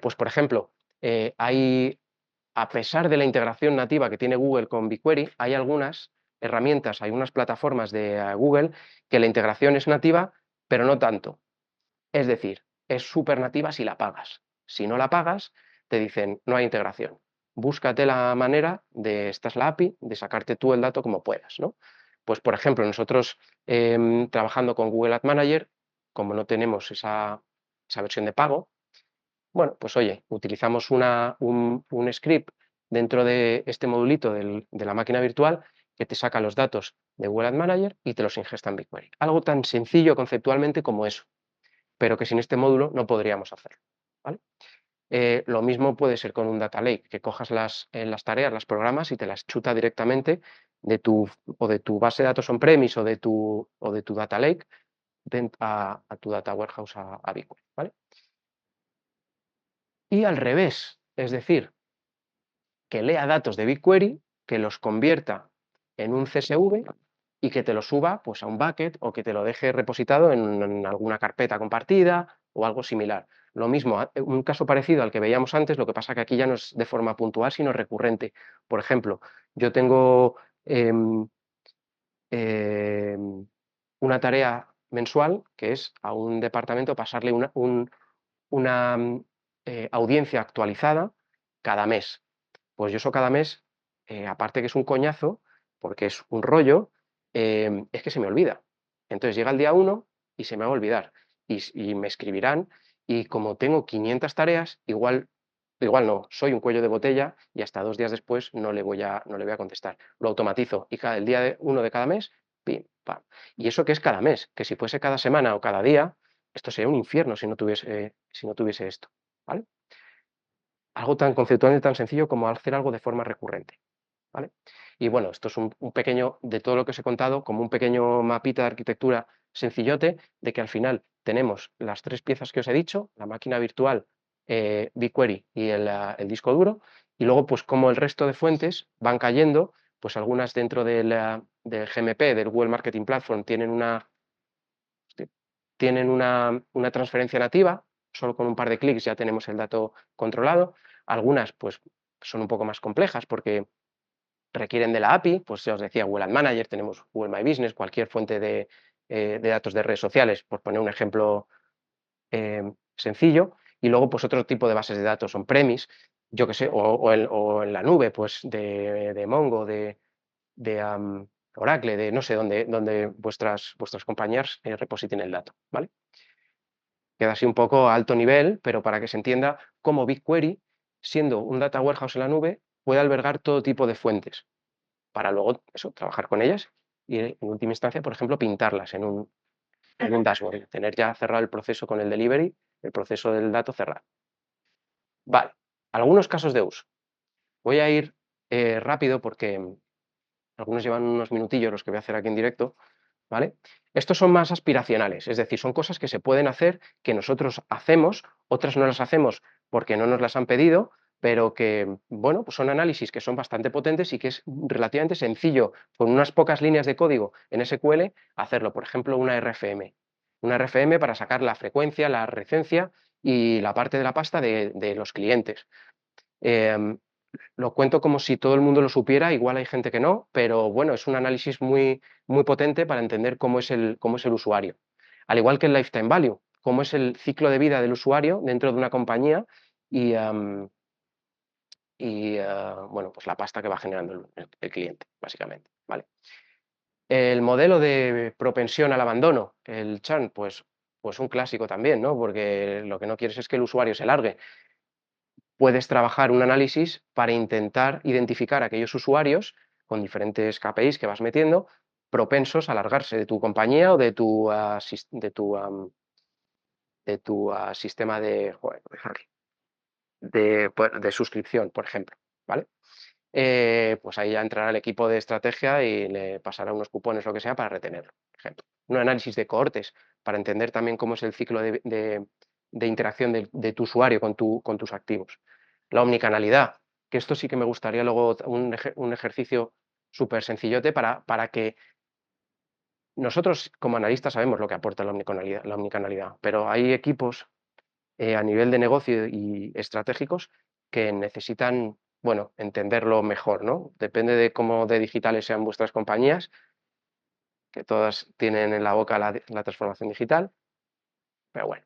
Pues, por ejemplo, a pesar de la integración nativa que tiene Google con BigQuery, hay algunas herramientas, hay unas plataformas de Google que la integración es nativa, pero no tanto. Es decir, es súper nativa si la pagas. Si no la pagas, te dicen no hay integración. Búscate la manera esta es la API, de sacarte tú el dato como puedas, ¿no? Pues, por ejemplo, nosotros trabajando con Google Ad Manager, como no tenemos esa versión de pago, bueno, pues oye, utilizamos un script dentro de este modulito de la máquina virtual que te saca los datos de Google Ad Manager y te los ingesta en BigQuery. Algo tan sencillo conceptualmente como eso, pero que sin este módulo no podríamos hacerlo, ¿vale? Lo mismo puede ser con un data lake, que cojas las tareas, las programas y te las chuta directamente de tu base de datos on-premise o de tu data lake a tu data warehouse, a BigQuery, ¿vale? Y al revés, es decir, que lea datos de BigQuery, que los convierta en un CSV y que te lo suba pues a un bucket, o que te lo deje repositado en alguna carpeta compartida o algo similar. Lo mismo, un caso parecido al que veíamos antes, lo que pasa que aquí ya no es de forma puntual, sino recurrente. Por ejemplo, yo tengo una tarea mensual, que es a un departamento pasarle una audiencia actualizada cada mes. Pues yo eso cada mes, aparte que es un coñazo, porque es un rollo, es que se me olvida. Entonces llega el día 1 y se me va a olvidar. Y me escribirán, y como tengo 500 tareas, igual no, soy un cuello de botella y hasta 2 días después no le voy a contestar. Lo automatizo y el día 1 de cada mes, pim, pam. Y eso que es cada mes, que si fuese cada semana o cada día, esto sería un infierno si no tuviese esto, ¿vale? Algo tan conceptual y tan sencillo como hacer algo de forma recurrente, ¿vale? Y bueno, esto es un pequeño, de todo lo que os he contado, como un pequeño mapita de arquitectura sencillote, de que al final tenemos las 3 piezas que os he dicho, la máquina virtual, BigQuery y el disco duro, y luego pues como el resto de fuentes van cayendo, pues algunas dentro del GMP, del Google Marketing Platform, tienen una transferencia nativa, solo con un par de clics ya tenemos el dato controlado. Algunas pues son un poco más complejas porque requieren de la API, pues ya os decía, Google Ad Manager, tenemos Google My Business, cualquier fuente de datos de redes sociales, por poner un ejemplo sencillo, y luego pues otro tipo de bases de datos on-premise, yo que sé, o en la nube, pues de Mongo, de Oracle, de no sé, donde vuestras compañías repositen el dato, ¿vale? Queda así un poco a alto nivel, pero para que se entienda cómo BigQuery, siendo un data warehouse en la nube, puede albergar todo tipo de fuentes, para luego eso, trabajar con ellas y en última instancia, por ejemplo, pintarlas en un dashboard, tener ya cerrado el proceso con el delivery, el proceso del dato cerrado. Vale, algunos casos de uso. Voy a ir rápido porque algunos llevan unos minutillos los que voy a hacer aquí en directo, ¿vale? Estos son más aspiracionales, es decir, son cosas que se pueden hacer, que nosotros hacemos, otras no las hacemos porque no nos las han pedido, pero que, bueno, pues son análisis que son bastante potentes y que es relativamente sencillo, con unas pocas líneas de código en SQL, hacerlo. Por ejemplo, una RFM. Una RFM para sacar la frecuencia, la recencia y la parte de la pasta de los clientes. Lo cuento como si todo el mundo lo supiera, igual hay gente que no, pero bueno, es un análisis muy, muy potente para entender cómo es el usuario. Al igual que el lifetime value, cómo es el ciclo de vida del usuario dentro de una compañía y, bueno, pues la pasta que va generando el cliente, básicamente. ¿Vale? El modelo de propensión al abandono, el churn, pues un clásico también, ¿no? Porque lo que no quieres es que el usuario se largue. Puedes trabajar un análisis para intentar identificar aquellos usuarios con diferentes KPIs que vas metiendo, propensos a largarse de tu compañía o de tu, sistema de suscripción, por ejemplo, ¿vale? Pues ahí ya entrará el equipo de estrategia y le pasará unos cupones, lo que sea, para retenerlo, por ejemplo. Un análisis de cohortes para entender también cómo es el ciclo de interacción de tu usuario con tus activos. La omnicanalidad, que esto sí que me gustaría luego un ejercicio súper sencillote para que nosotros como analistas sabemos lo que aporta la omnicanalidad, pero hay equipos a nivel de negocio y estratégicos que necesitan, bueno, entenderlo mejor, ¿no? Depende de cómo de digitales sean vuestras compañías, que todas tienen en la boca la transformación digital, pero bueno.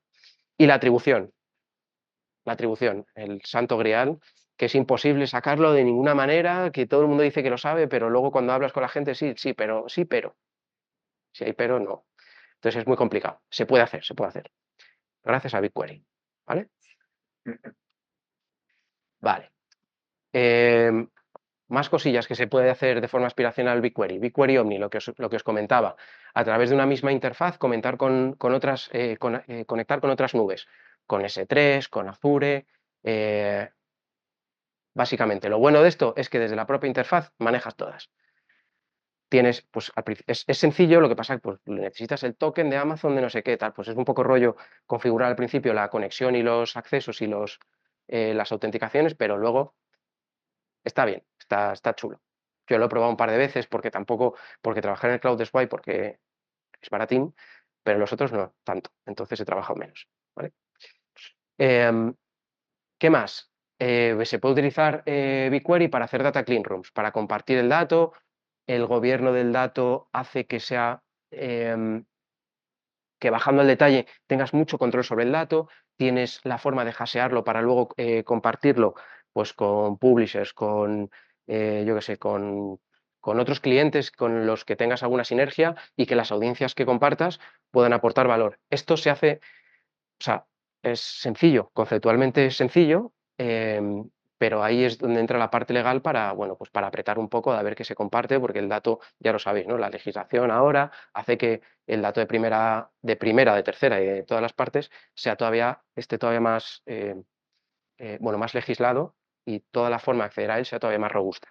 Y la atribución, el santo grial, que es imposible sacarlo de ninguna manera, que todo el mundo dice que lo sabe, pero luego cuando hablas con la gente, sí, pero. Si hay pero, no. Entonces es muy complicado. Se puede hacer, gracias a BigQuery, ¿vale? Vale. Más cosillas que se puede hacer de forma aspiracional BigQuery. BigQuery Omni, lo que os comentaba. A través de una misma interfaz conectar con otras nubes, con S3, con Azure. Básicamente, lo bueno de esto es que desde la propia interfaz manejas todas. Tienes, pues, es sencillo, lo que pasa es que pues, necesitas el token de Amazon de no sé qué, tal, pues es un poco rollo configurar al principio la conexión y los accesos y las autenticaciones, pero luego está bien, está chulo. Yo lo he probado un par de veces porque trabajar en el cloud es guay porque es baratín, pero los otros no tanto, entonces he trabajado menos, ¿vale? ¿Qué más? Se puede utilizar BigQuery para hacer data clean rooms, para compartir el dato. El gobierno del dato hace que sea que bajando al detalle tengas mucho control sobre el dato, tienes la forma de hashearlo para luego compartirlo pues, con publishers, con, yo qué sé, con otros clientes con los que tengas alguna sinergia y que las audiencias que compartas puedan aportar valor. Esto se hace, o sea, es sencillo, conceptualmente es sencillo, pero ahí es donde entra la parte legal para, bueno, pues para apretar un poco de a ver qué se comparte, porque el dato, ya lo sabéis, ¿no? La legislación ahora hace que el dato de primera, de tercera y de todas las partes esté todavía más, bueno, más legislado y toda la forma de acceder a él sea todavía más robusta.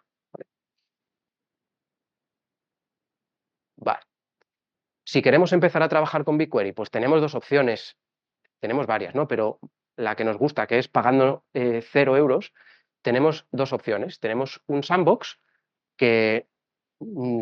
Vale. Si queremos empezar a trabajar con BigQuery, pues tenemos dos opciones, tenemos varias, ¿no? Pero la que nos gusta, que es pagando 0 euros, tenemos dos opciones. Tenemos un sandbox que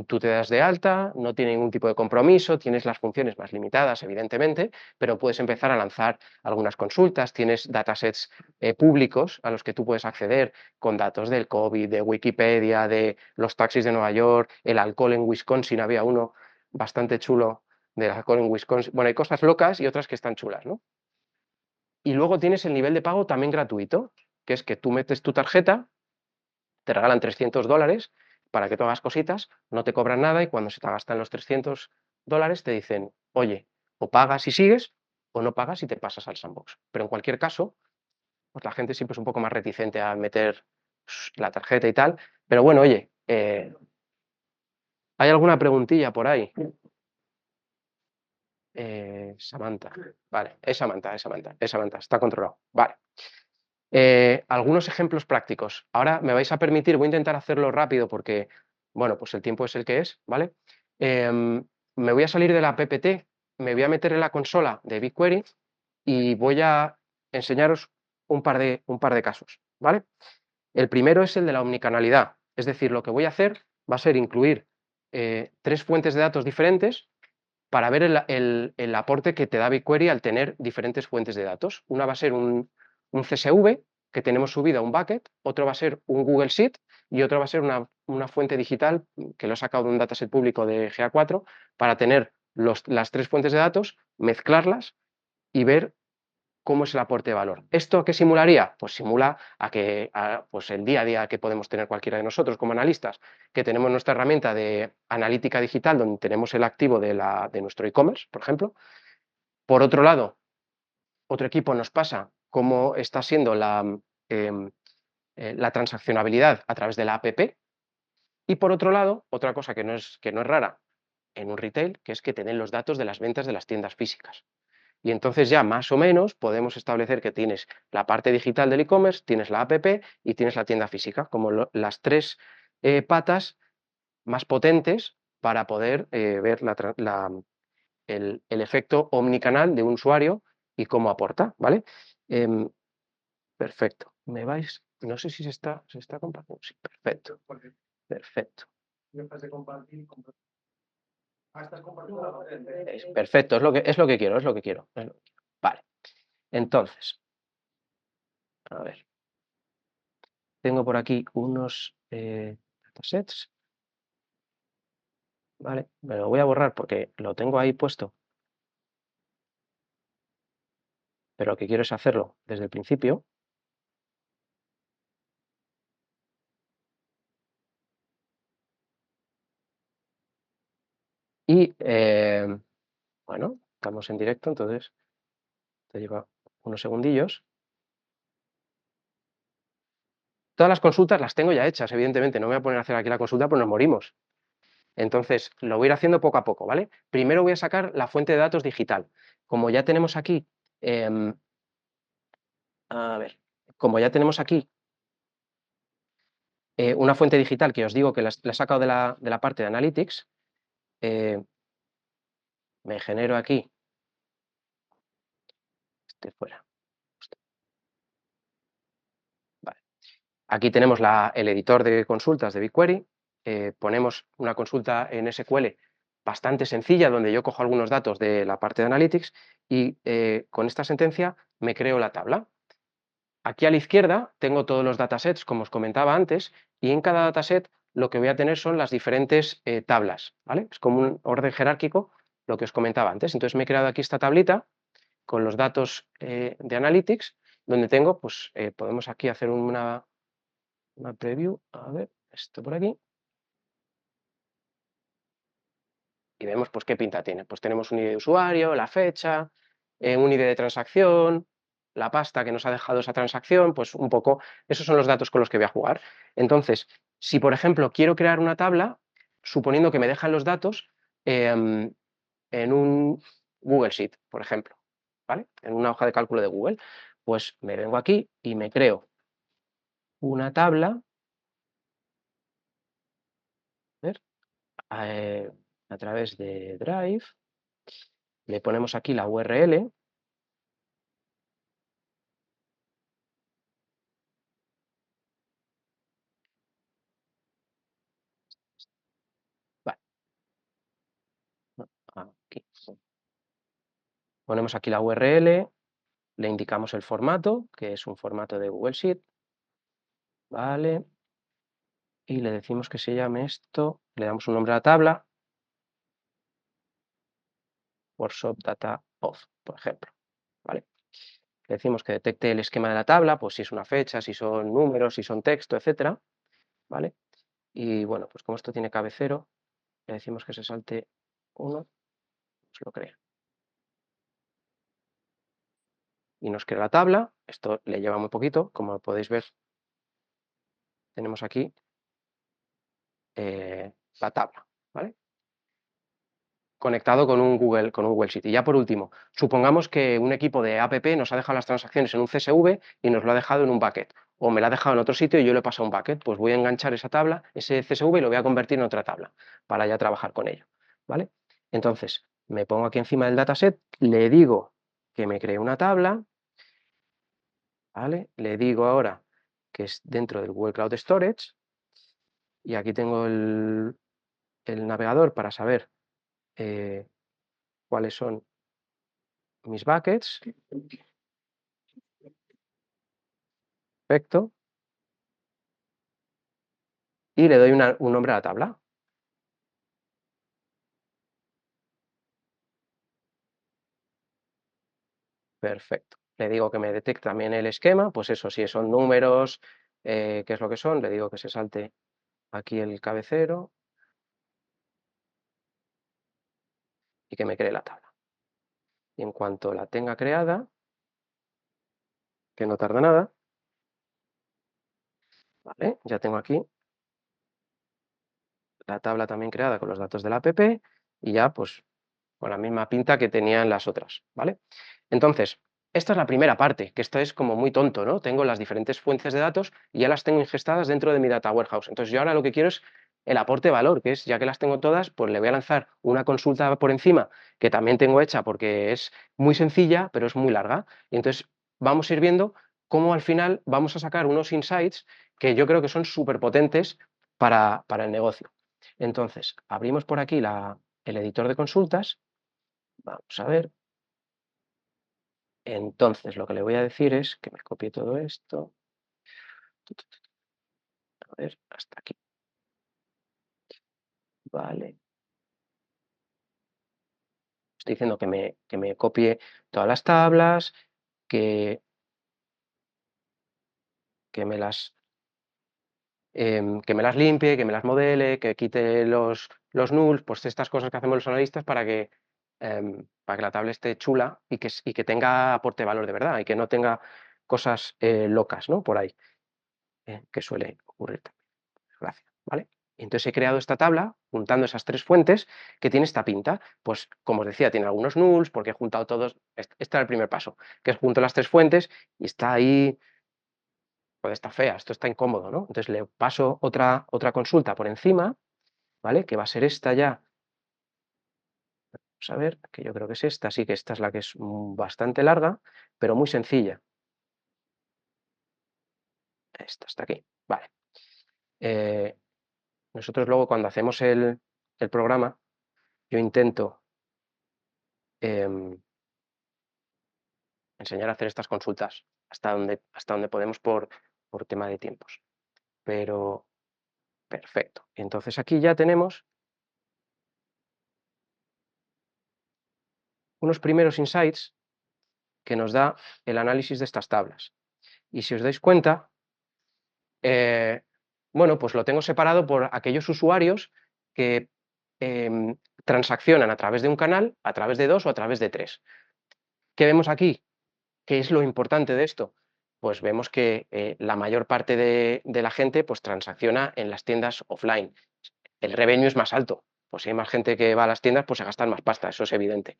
tú te das de alta, no tiene ningún tipo de compromiso, tienes las funciones más limitadas, evidentemente, pero puedes empezar a lanzar algunas consultas, tienes datasets públicos a los que tú puedes acceder con datos del COVID, de Wikipedia, de los taxis de Nueva York, el alcohol en Wisconsin, había uno bastante chulo del alcohol en Wisconsin. Bueno, hay cosas locas y otras que están chulas, ¿no? Y luego tienes el nivel de pago también gratuito, que es que tú metes tu tarjeta, te regalan $300 para que tú hagas cositas, no te cobran nada y cuando se te gastan los $300 te dicen, oye, o pagas y sigues o no pagas y te pasas al sandbox. Pero en cualquier caso, pues la gente siempre es un poco más reticente a meter la tarjeta y tal. Pero bueno, oye, ¿hay alguna preguntilla por ahí? Samantha. Vale, es Samantha, está controlado. Vale. Algunos ejemplos prácticos. Ahora me vais a permitir, voy a intentar hacerlo rápido porque, bueno, pues el tiempo es el que es, ¿vale? Me voy a salir de la PPT, me voy a meter en la consola de BigQuery y voy a enseñaros un par de casos, ¿vale? El primero es el de la omnicanalidad, es decir, lo que voy a hacer va a ser incluir 3 fuentes de datos diferentes para ver el aporte que te da BigQuery al tener diferentes fuentes de datos. Una va a ser un CSV que tenemos subido a un bucket, otro va a ser un Google Sheet y otro va a ser una fuente digital que lo he sacado de un dataset público de GA4 para tener las 3 fuentes de datos, mezclarlas y ver cómo es el aporte de valor. ¿Esto qué simularía? Pues simula pues el día a día que podemos tener cualquiera de nosotros como analistas, que tenemos nuestra herramienta de analítica digital donde tenemos el activo de nuestro e-commerce, por ejemplo. Por otro lado, otro equipo nos pasa cómo está siendo la transaccionabilidad a través de la app. Y por otro lado, otra cosa que no es rara en un retail, que es que te den los datos de las ventas de las tiendas físicas. Y entonces ya más o menos podemos establecer que tienes la parte digital del e-commerce, tienes la app y tienes la tienda física, como las 3 patas más potentes para poder ver el efecto omnicanal de un usuario y cómo aporta, ¿vale? Perfecto. ¿Me vais? No sé si se está compartiendo. Sí, perfecto. Perfecto. Perfecto, es lo que quiero. Vale. Entonces, a ver. Tengo por aquí unos datasets. Vale, me lo voy a borrar porque lo tengo ahí puesto. Pero lo que quiero es hacerlo desde el principio. Y bueno, estamos en directo, entonces te lleva unos segundillos. Todas las consultas las tengo ya hechas, evidentemente. No me voy a poner a hacer aquí la consulta, pues nos morimos. Entonces, lo voy a ir haciendo poco a poco, ¿vale? Primero voy a sacar la fuente de datos digital. Como ya tenemos aquí, a ver, como ya tenemos aquí una fuente digital que os digo que la he sacado de la parte de Analytics, me genero aquí, fuera. Vale. Aquí tenemos el editor de consultas de BigQuery, ponemos una consulta en SQL bastante sencilla donde yo cojo algunos datos de la parte de Analytics y con esta sentencia me creo la tabla. Aquí a la izquierda tengo todos los datasets, como os comentaba antes, y en cada dataset lo que voy a tener son las diferentes tablas, ¿vale? Es como un orden jerárquico lo que os comentaba antes. Entonces me he creado aquí esta tablita con los datos de Analytics, donde tengo, pues podemos aquí hacer una preview, a ver, esto por aquí. Y vemos pues qué pinta tiene. Pues tenemos un ID de usuario, la fecha, un ID de transacción, la pasta que nos ha dejado esa transacción, pues un poco, esos son los datos con los que voy a jugar. Entonces, si por ejemplo quiero crear una tabla, suponiendo que me dejan los datos en un Google Sheet, por ejemplo, ¿vale? En una hoja de cálculo de Google, pues me vengo aquí y me creo una tabla, a ver, a través de Drive, le ponemos aquí la URL, vale, aquí. Ponemos aquí la URL, le indicamos el formato, que es un formato de Google Sheet, ¿vale? Y le decimos que se llame esto, le damos un nombre a la tabla, Workshop Data Auth, por ejemplo, ¿vale? Le decimos que detecte el esquema de la tabla, pues si es una fecha, si son números, si son texto, etcétera, ¿vale? Y bueno, pues como esto tiene cabecero, le decimos que se salte uno, pues lo crea. Y nos crea la tabla, esto le lleva muy poquito, como podéis ver, tenemos aquí la tabla, ¿vale? Conectado con un Google Sheet. Y ya por último, supongamos que un equipo de app nos ha dejado las transacciones en un CSV y nos lo ha dejado en un bucket, o me lo ha dejado en otro sitio y yo le he pasado un bucket, pues voy a enganchar esa tabla, ese CSV, y lo voy a convertir en otra tabla para ya trabajar con ello, ¿vale? Entonces, me pongo aquí encima del dataset, le digo que me cree una tabla, ¿vale? Le digo ahora que es dentro del Google Cloud Storage, y aquí tengo el navegador para saber cuáles son mis buckets. Perfecto. Y le doy un nombre a la tabla. Perfecto. Le digo que me detecte también el esquema, pues eso, si son números, qué es lo que son, le digo que se salte aquí el cabecero y que me cree la tabla. Y en cuanto la tenga creada, que no tarda nada, ¿vale? Ya tengo aquí la tabla también creada con los datos de la app y ya pues con la misma pinta que tenían las otras, ¿vale? Entonces, esta es la primera parte, que esto es como muy tonto, ¿no? Tengo las diferentes fuentes de datos y ya las tengo ingestadas dentro de mi data warehouse. Entonces yo ahora lo que quiero es el aporte de valor, que es, ya que las tengo todas, pues le voy a lanzar una consulta por encima, que también tengo hecha porque es muy sencilla, pero es muy larga. Y entonces vamos a ir viendo cómo al final vamos a sacar unos insights que yo creo que son súper potentes para el negocio. Entonces, abrimos por aquí el editor de consultas. Vamos a ver. Entonces, lo que le voy a decir es que me copie todo esto. A ver, hasta aquí. Vale. Estoy diciendo que me copie todas las tablas, que, que me las que me las limpie, que me las modele, que quite los nulls, pues estas cosas que hacemos los analistas para que la tabla esté chula y que tenga aporte de valor de verdad y que no tenga cosas locas, ¿no? Por ahí, que suele ocurrir también. Gracias, ¿vale? Entonces he creado esta tabla juntando esas tres fuentes que tiene esta pinta. Pues como os decía, tiene algunos nulls porque he juntado todos. Este era el primer paso, que es junto las tres fuentes y está ahí. Pues está fea, esto está incómodo, ¿no? Entonces le paso otra consulta por encima, ¿vale? Que va a ser esta ya. Vamos a ver, que yo creo que es esta, sí que esta es la que es bastante larga, pero muy sencilla. Esta está aquí, vale. Nosotros luego cuando hacemos el programa, yo intento enseñar a hacer estas consultas hasta donde podemos por tema de tiempos. Pero perfecto. Entonces aquí ya tenemos unos primeros insights que nos da el análisis de estas tablas. Y si os dais cuenta, bueno, pues lo tengo separado por aquellos usuarios que transaccionan a través de un canal, a través de 2 o a través de 3. ¿Qué vemos aquí? ¿Qué es lo importante de esto? Pues vemos que la mayor parte de la gente pues, transacciona en las tiendas offline. El revenue es más alto. Pues si hay más gente que va a las tiendas, pues se gastan más pasta, eso es evidente.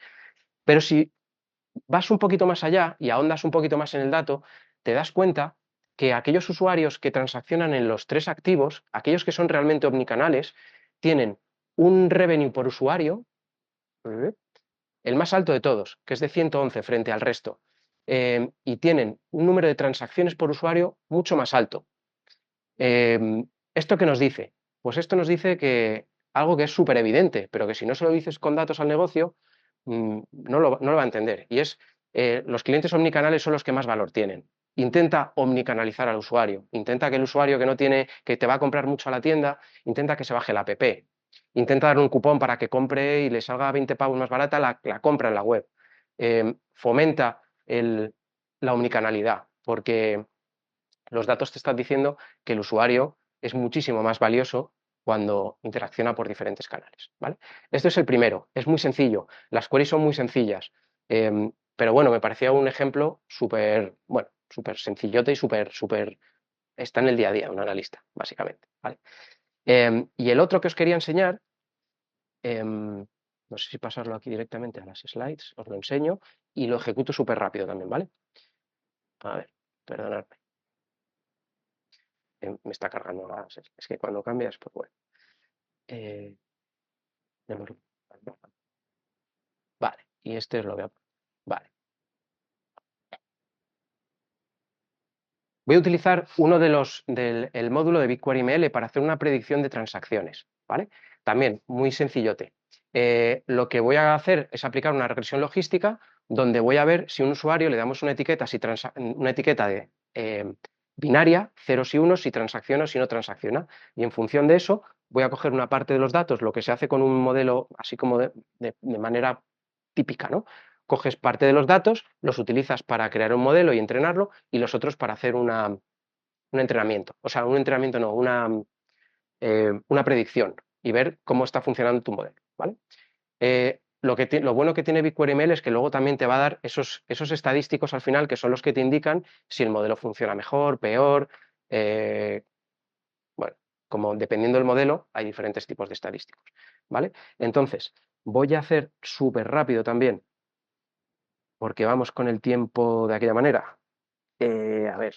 Pero si vas un poquito más allá y ahondas un poquito más en el dato, te das cuenta que aquellos usuarios que transaccionan en los 3 activos, aquellos que son realmente omnicanales, tienen un revenue por usuario, el más alto de todos, que es de 111 frente al resto, y tienen un número de transacciones por usuario mucho más alto. ¿Esto qué nos dice? Pues esto nos dice que algo que es súper evidente, pero que si no se lo dices con datos al negocio, no lo va a entender. Y es, los clientes omnicanales son los que más valor tienen. Intenta omnicanalizar al usuario. Intenta que el usuario que te va a comprar mucho a la tienda, intenta que se baje la app. Intenta dar un cupón para que compre y le salga 20 pavos más barata la compra en la web. Fomenta la omnicanalidad, porque los datos te están diciendo que el usuario es muchísimo más valioso cuando interacciona por diferentes canales, ¿vale? Esto es el primero, es muy sencillo, las queries son muy sencillas, pero bueno, me parecía un ejemplo súper, bueno, súper sencillote y súper, está en el día a día un analista, básicamente, ¿vale? Y el otro que os quería enseñar, no sé si pasarlo aquí directamente a las slides, os lo enseño y lo ejecuto súper rápido también, ¿vale? A ver, perdonadme. Me está cargando las... Es que cuando cambias, pues bueno. Vale, y este os lo voy a... Vale. Voy a utilizar uno del módulo de BigQuery ML para hacer una predicción de transacciones, ¿vale? También, muy sencillote. Lo que voy a hacer es aplicar una regresión logística donde voy a ver si un usuario le damos una etiqueta, una etiqueta de binaria, ceros y unos, si transacciona o si no transacciona. Y en función de eso, voy a coger una parte de los datos, lo que se hace con un modelo así como de manera típica, ¿no? Coges parte de los datos, los utilizas para crear un modelo y entrenarlo, y los otros para hacer un entrenamiento. O sea, un entrenamiento no, una predicción y ver cómo está funcionando tu modelo, ¿vale? Lo bueno que tiene BigQuery ML es que luego también te va a dar esos estadísticos al final, que son los que te indican si el modelo funciona mejor, peor. Bueno, como dependiendo del modelo, hay diferentes tipos de estadísticos, ¿vale? Entonces, voy a hacer súper rápido también, porque vamos con el tiempo de aquella manera. A ver,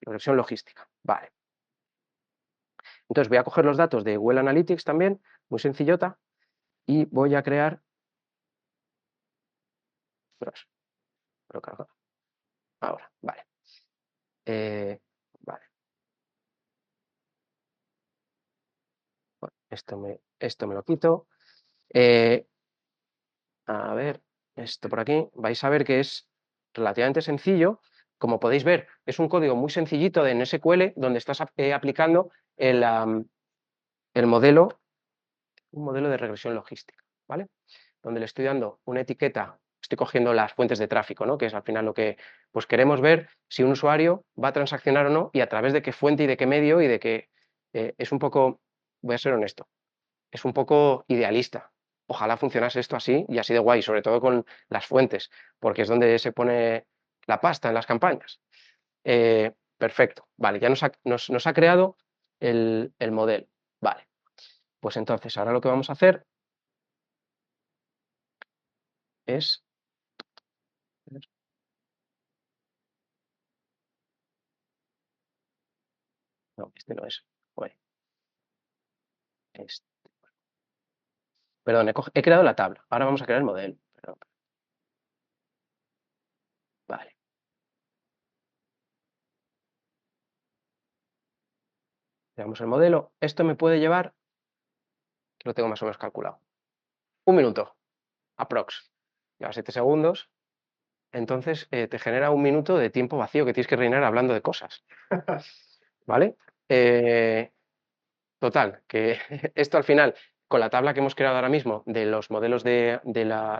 regresión logística, vale. Entonces voy a coger los datos de Google Analytics también, muy sencillota, y voy a crear... Lo cargo. Ahora, vale. Vale. Bueno, esto me lo quito. A ver, esto por aquí. Vais a ver que es relativamente sencillo. Como podéis ver, es un código muy sencillito de NSQL donde estás aplicando el modelo, un modelo de regresión logística, ¿vale? Donde le estoy dando una etiqueta, estoy cogiendo las fuentes de tráfico, ¿no? Que es al final lo que pues queremos ver si un usuario va a transaccionar o no y a través de qué fuente y de qué medio y de qué... es un poco, voy a ser honesto, es un poco idealista. Ojalá funcionase esto así y así de guay, sobre todo con las fuentes, porque es donde se pone la pasta en las campañas. Perfecto, vale, ya nos ha creado el modelo. Vale, pues entonces ahora lo que vamos a hacer es... No, este no es. Vale. Este. Perdón, he creado la tabla. Ahora vamos a crear el modelo. Perdón. Vale. Creamos el modelo. Esto me puede llevar, que lo tengo más o menos calculado, 1 minuto, aprox. Lleva 7 segundos. Entonces te genera 1 minuto de tiempo vacío que tienes que rellenar hablando de cosas. ¿Vale? Total, que esto al final con la tabla que hemos creado ahora mismo de los modelos de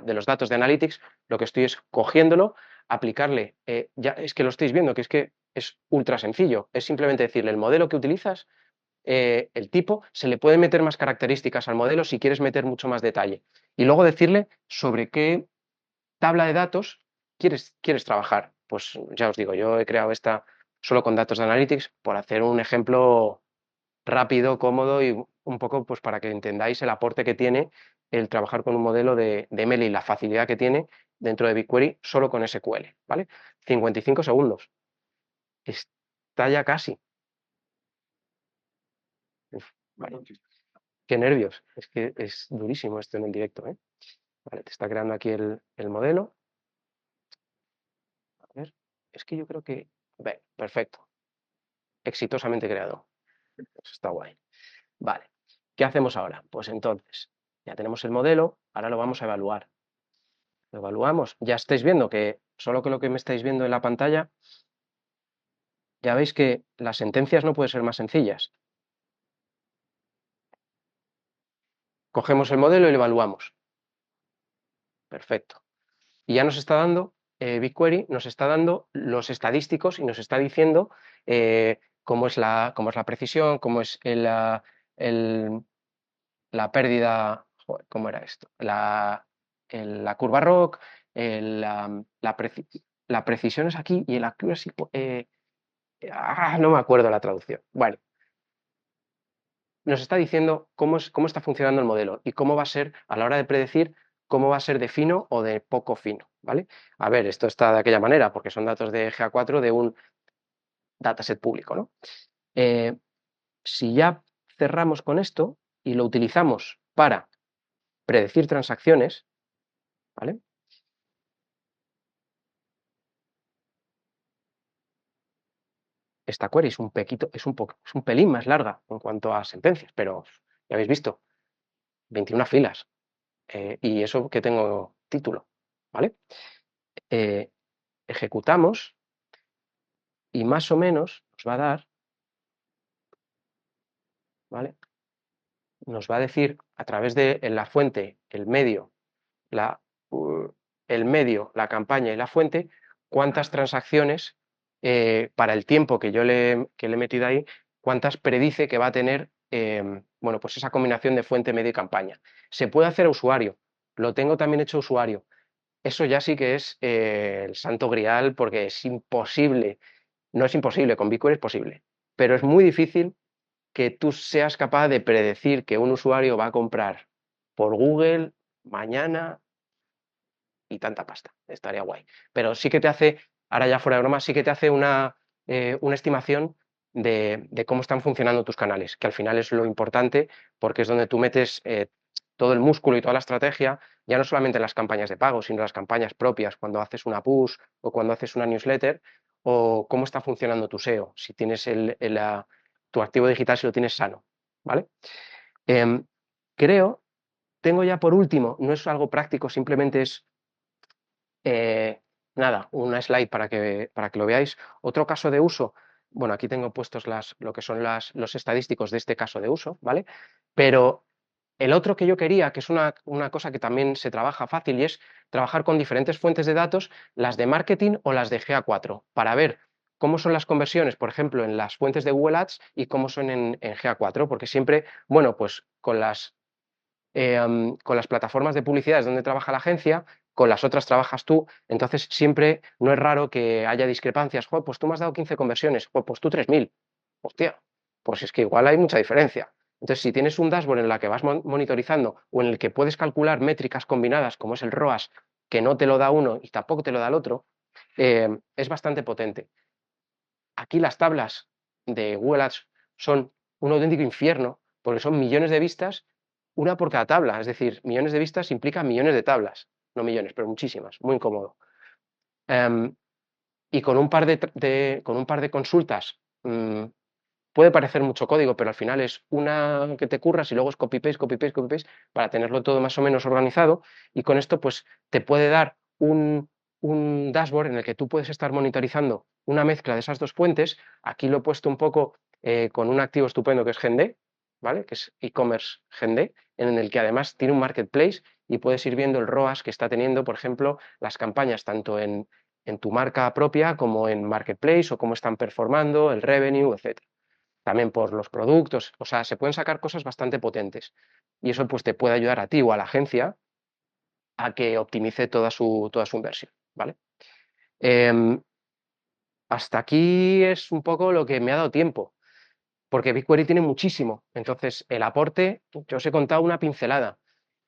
los datos de Analytics, lo que estoy es cogiéndolo, aplicarle, ya es que lo estáis viendo, que es ultra sencillo, es simplemente decirle el modelo que utilizas, el tipo, se le pueden meter más características al modelo si quieres meter mucho más detalle. Y luego decirle sobre qué tabla de datos quieres trabajar. Pues ya os digo, yo he creado esta solo con datos de Analytics por hacer un ejemplo rápido, cómodo y un poco pues para que entendáis el aporte que tiene el trabajar con un modelo de ML y la facilidad que tiene dentro de BigQuery solo con SQL, ¿vale? 55 segundos. Está ya casi. Uf, vale. Qué nervios. Es que es durísimo esto en el directo, ¿eh? Vale, te está creando aquí el modelo. A ver, es que yo creo que... Ve, perfecto. Exitosamente creado. Eso está guay. Vale, ¿qué hacemos ahora? Pues entonces, ya tenemos el modelo, ahora lo vamos a evaluar. Lo evaluamos. Ya estáis viendo que, solo que lo que me estáis viendo en la pantalla, ya veis que las sentencias no pueden ser más sencillas. Cogemos el modelo y lo evaluamos. Perfecto. Y ya nos está dando, BigQuery nos está dando los estadísticos y nos está diciendo cómo es la precisión, cómo es la pérdida, joder, ¿cómo era esto? La curva ROC, la precisión es aquí y el accuracy, no me acuerdo la traducción. Bueno, nos está diciendo cómo está funcionando el modelo y cómo va a ser a la hora de predecir cómo va a ser de fino o de poco fino, ¿vale? A ver, esto está de aquella manera porque son datos de GA4 de un dataset público, ¿no? Si ya cerramos con esto y lo utilizamos para predecir transacciones, ¿vale? Esta query es un pelín más larga en cuanto a sentencias, pero ya habéis visto, 21 filas. Y eso que tengo título, ¿vale? Ejecutamos y más o menos nos va a dar, ¿vale? Nos va a decir a través de la fuente, el medio, la campaña y la fuente, cuántas transacciones para el tiempo que yo le he metido ahí, cuántas predice que va a tener bueno, pues esa combinación de fuente, medio y campaña. Se puede hacer a usuario, lo tengo también hecho a usuario. Eso ya sí que es el santo grial porque es imposible, no es imposible, con BigQuery es posible, pero es muy difícil que tú seas capaz de predecir que un usuario va a comprar por Google mañana y tanta pasta. Estaría guay. Pero sí que te hace, ahora ya fuera de broma, sí que te hace una estimación de cómo están funcionando tus canales, que al final es lo importante porque es donde tú metes todo el músculo y toda la estrategia, ya no solamente en las campañas de pago, sino en las campañas propias, cuando haces una push o cuando haces una newsletter, o cómo está funcionando tu SEO, si tienes tu activo digital, si lo tienes sano, ¿vale? Creo, tengo ya por último, no es algo práctico, simplemente es nada, una slide para que lo veáis. Otro caso de uso, bueno, aquí tengo puestos lo que son los estadísticos de este caso de uso, ¿vale? Pero el otro que yo quería, que es una cosa que también se trabaja fácil, y es trabajar con diferentes fuentes de datos, las de marketing o las de GA4, para ver cómo son las conversiones, por ejemplo, en las fuentes de Google Ads y cómo son en GA4, porque siempre, bueno, pues con las plataformas de publicidad es donde trabaja la agencia, con las otras trabajas tú, entonces siempre no es raro que haya discrepancias. Joder, pues tú me has dado 15 conversiones, joder, pues tú 3.000. Hostia, pues es que igual hay mucha diferencia. Entonces, si tienes un dashboard en la que vas monitorizando o en el que puedes calcular métricas combinadas, como es el ROAS, que no te lo da uno y tampoco te lo da el otro, es bastante potente. Aquí las tablas de Google Ads son un auténtico infierno, porque son millones de vistas, una por cada tabla, es decir, millones de vistas implican millones de tablas, no millones, pero muchísimas, muy incómodo. Y con un par de consultas puede parecer mucho código, pero al final es una que te curras y luego es copy-paste, copy-paste, copy-paste, para tenerlo todo más o menos organizado, y con esto pues te puede dar un dashboard en el que tú puedes estar monitorizando una mezcla de esas dos fuentes. Aquí lo he puesto un poco con un activo estupendo que es Gende, ¿vale? Que es e-commerce Gende, en el que además tiene un marketplace y puedes ir viendo el ROAS que está teniendo, por ejemplo, las campañas tanto en tu marca propia como en marketplace o cómo están performando, el revenue, etc. También por los productos, o sea, se pueden sacar cosas bastante potentes y eso pues te puede ayudar a ti o a la agencia a que optimice toda su inversión, ¿vale? Hasta aquí es un poco lo que me ha dado tiempo, porque BigQuery tiene muchísimo, entonces el aporte, yo os he contado una pincelada,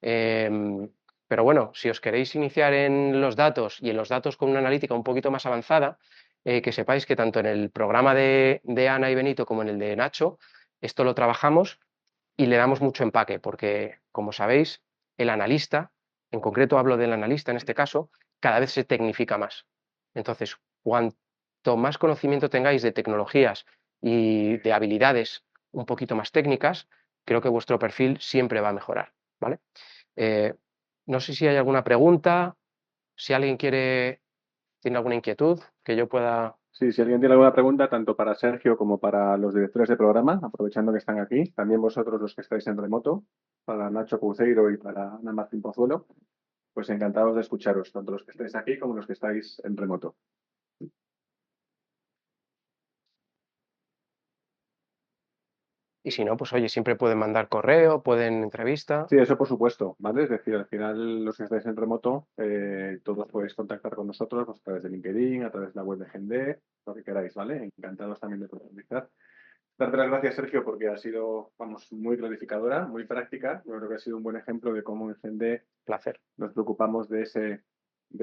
pero bueno, si os queréis iniciar en los datos y en los datos con una analítica un poquito más avanzada, que sepáis que tanto en el programa de Ana y Benito como en el de Nacho, esto lo trabajamos y le damos mucho empaque, porque como sabéis, el analista, en concreto hablo del analista en este caso, cada vez se tecnifica más. Entonces, cuanto más conocimiento tengáis de tecnologías y de habilidades un poquito más técnicas, creo que vuestro perfil siempre va a mejorar, ¿vale? No sé si hay alguna pregunta, si alguien tiene alguna inquietud que yo pueda... Sí, si alguien tiene alguna pregunta, tanto para Sergio como para los directores de programa, aprovechando que están aquí, también vosotros los que estáis en remoto, para Nacho Couceiro y para Ana Martín Pozuelo, pues encantados de escucharos, tanto los que estáis aquí como los que estáis en remoto. Y si no, pues oye, siempre pueden mandar correo, pueden entrevista. Sí, eso por supuesto, ¿vale? Es decir, al final los que estáis en remoto, todos podéis contactar con nosotros pues, a través de LinkedIn, a través de la web de Gende, lo que queráis, ¿vale? Encantados también de profundizar. Darte las gracias, Sergio, porque ha sido, vamos, muy clarificadora, muy práctica. Yo creo que ha sido un buen ejemplo de cómo en Gende Placer. nos preocupamos de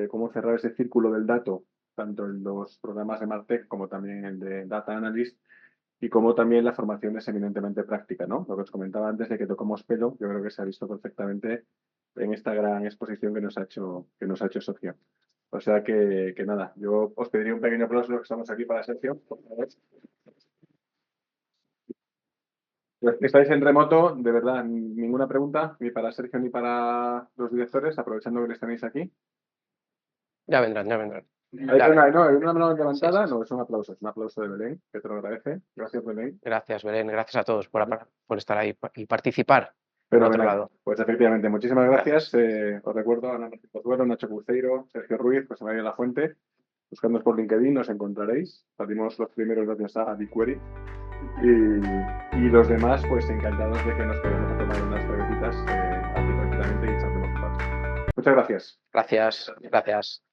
cómo cerrar ese círculo del dato, tanto en los programas de Martech como también en el de Data Analyst, y como también la formación es eminentemente práctica, ¿no? Lo que os comentaba antes de que tocamos pelo, yo creo que se ha visto perfectamente en esta gran exposición que nos ha hecho Sergio. O sea que nada, yo os pediría un pequeño aplauso que estamos aquí para Sergio, por favor. Los que estáis en remoto, de verdad, ninguna pregunta, ni para Sergio ni para los directores, aprovechando que les tenéis aquí. Ya vendrán, ya vendrán. Hay una mano levantada, Sí, sí. No, es un aplauso de Belén, que te lo agradece. Gracias, Belén. Gracias, Belén, gracias a todos por estar ahí y participar por otro Fenomenal. lado. Pues efectivamente, muchísimas gracias. Os recuerdo a Ana Martín Pozuelo, Nacho Cruceiro, Sergio Ruiz, José María La Fuente. Buscándonos por LinkedIn nos encontraréis. Salimos los primeros gracias a BigQuery. Y los demás, pues encantados de que nos quedemos a tomar unas cervecitas aquí tranquilamente y echarnos un rato. Muchas gracias. Gracias, gracias.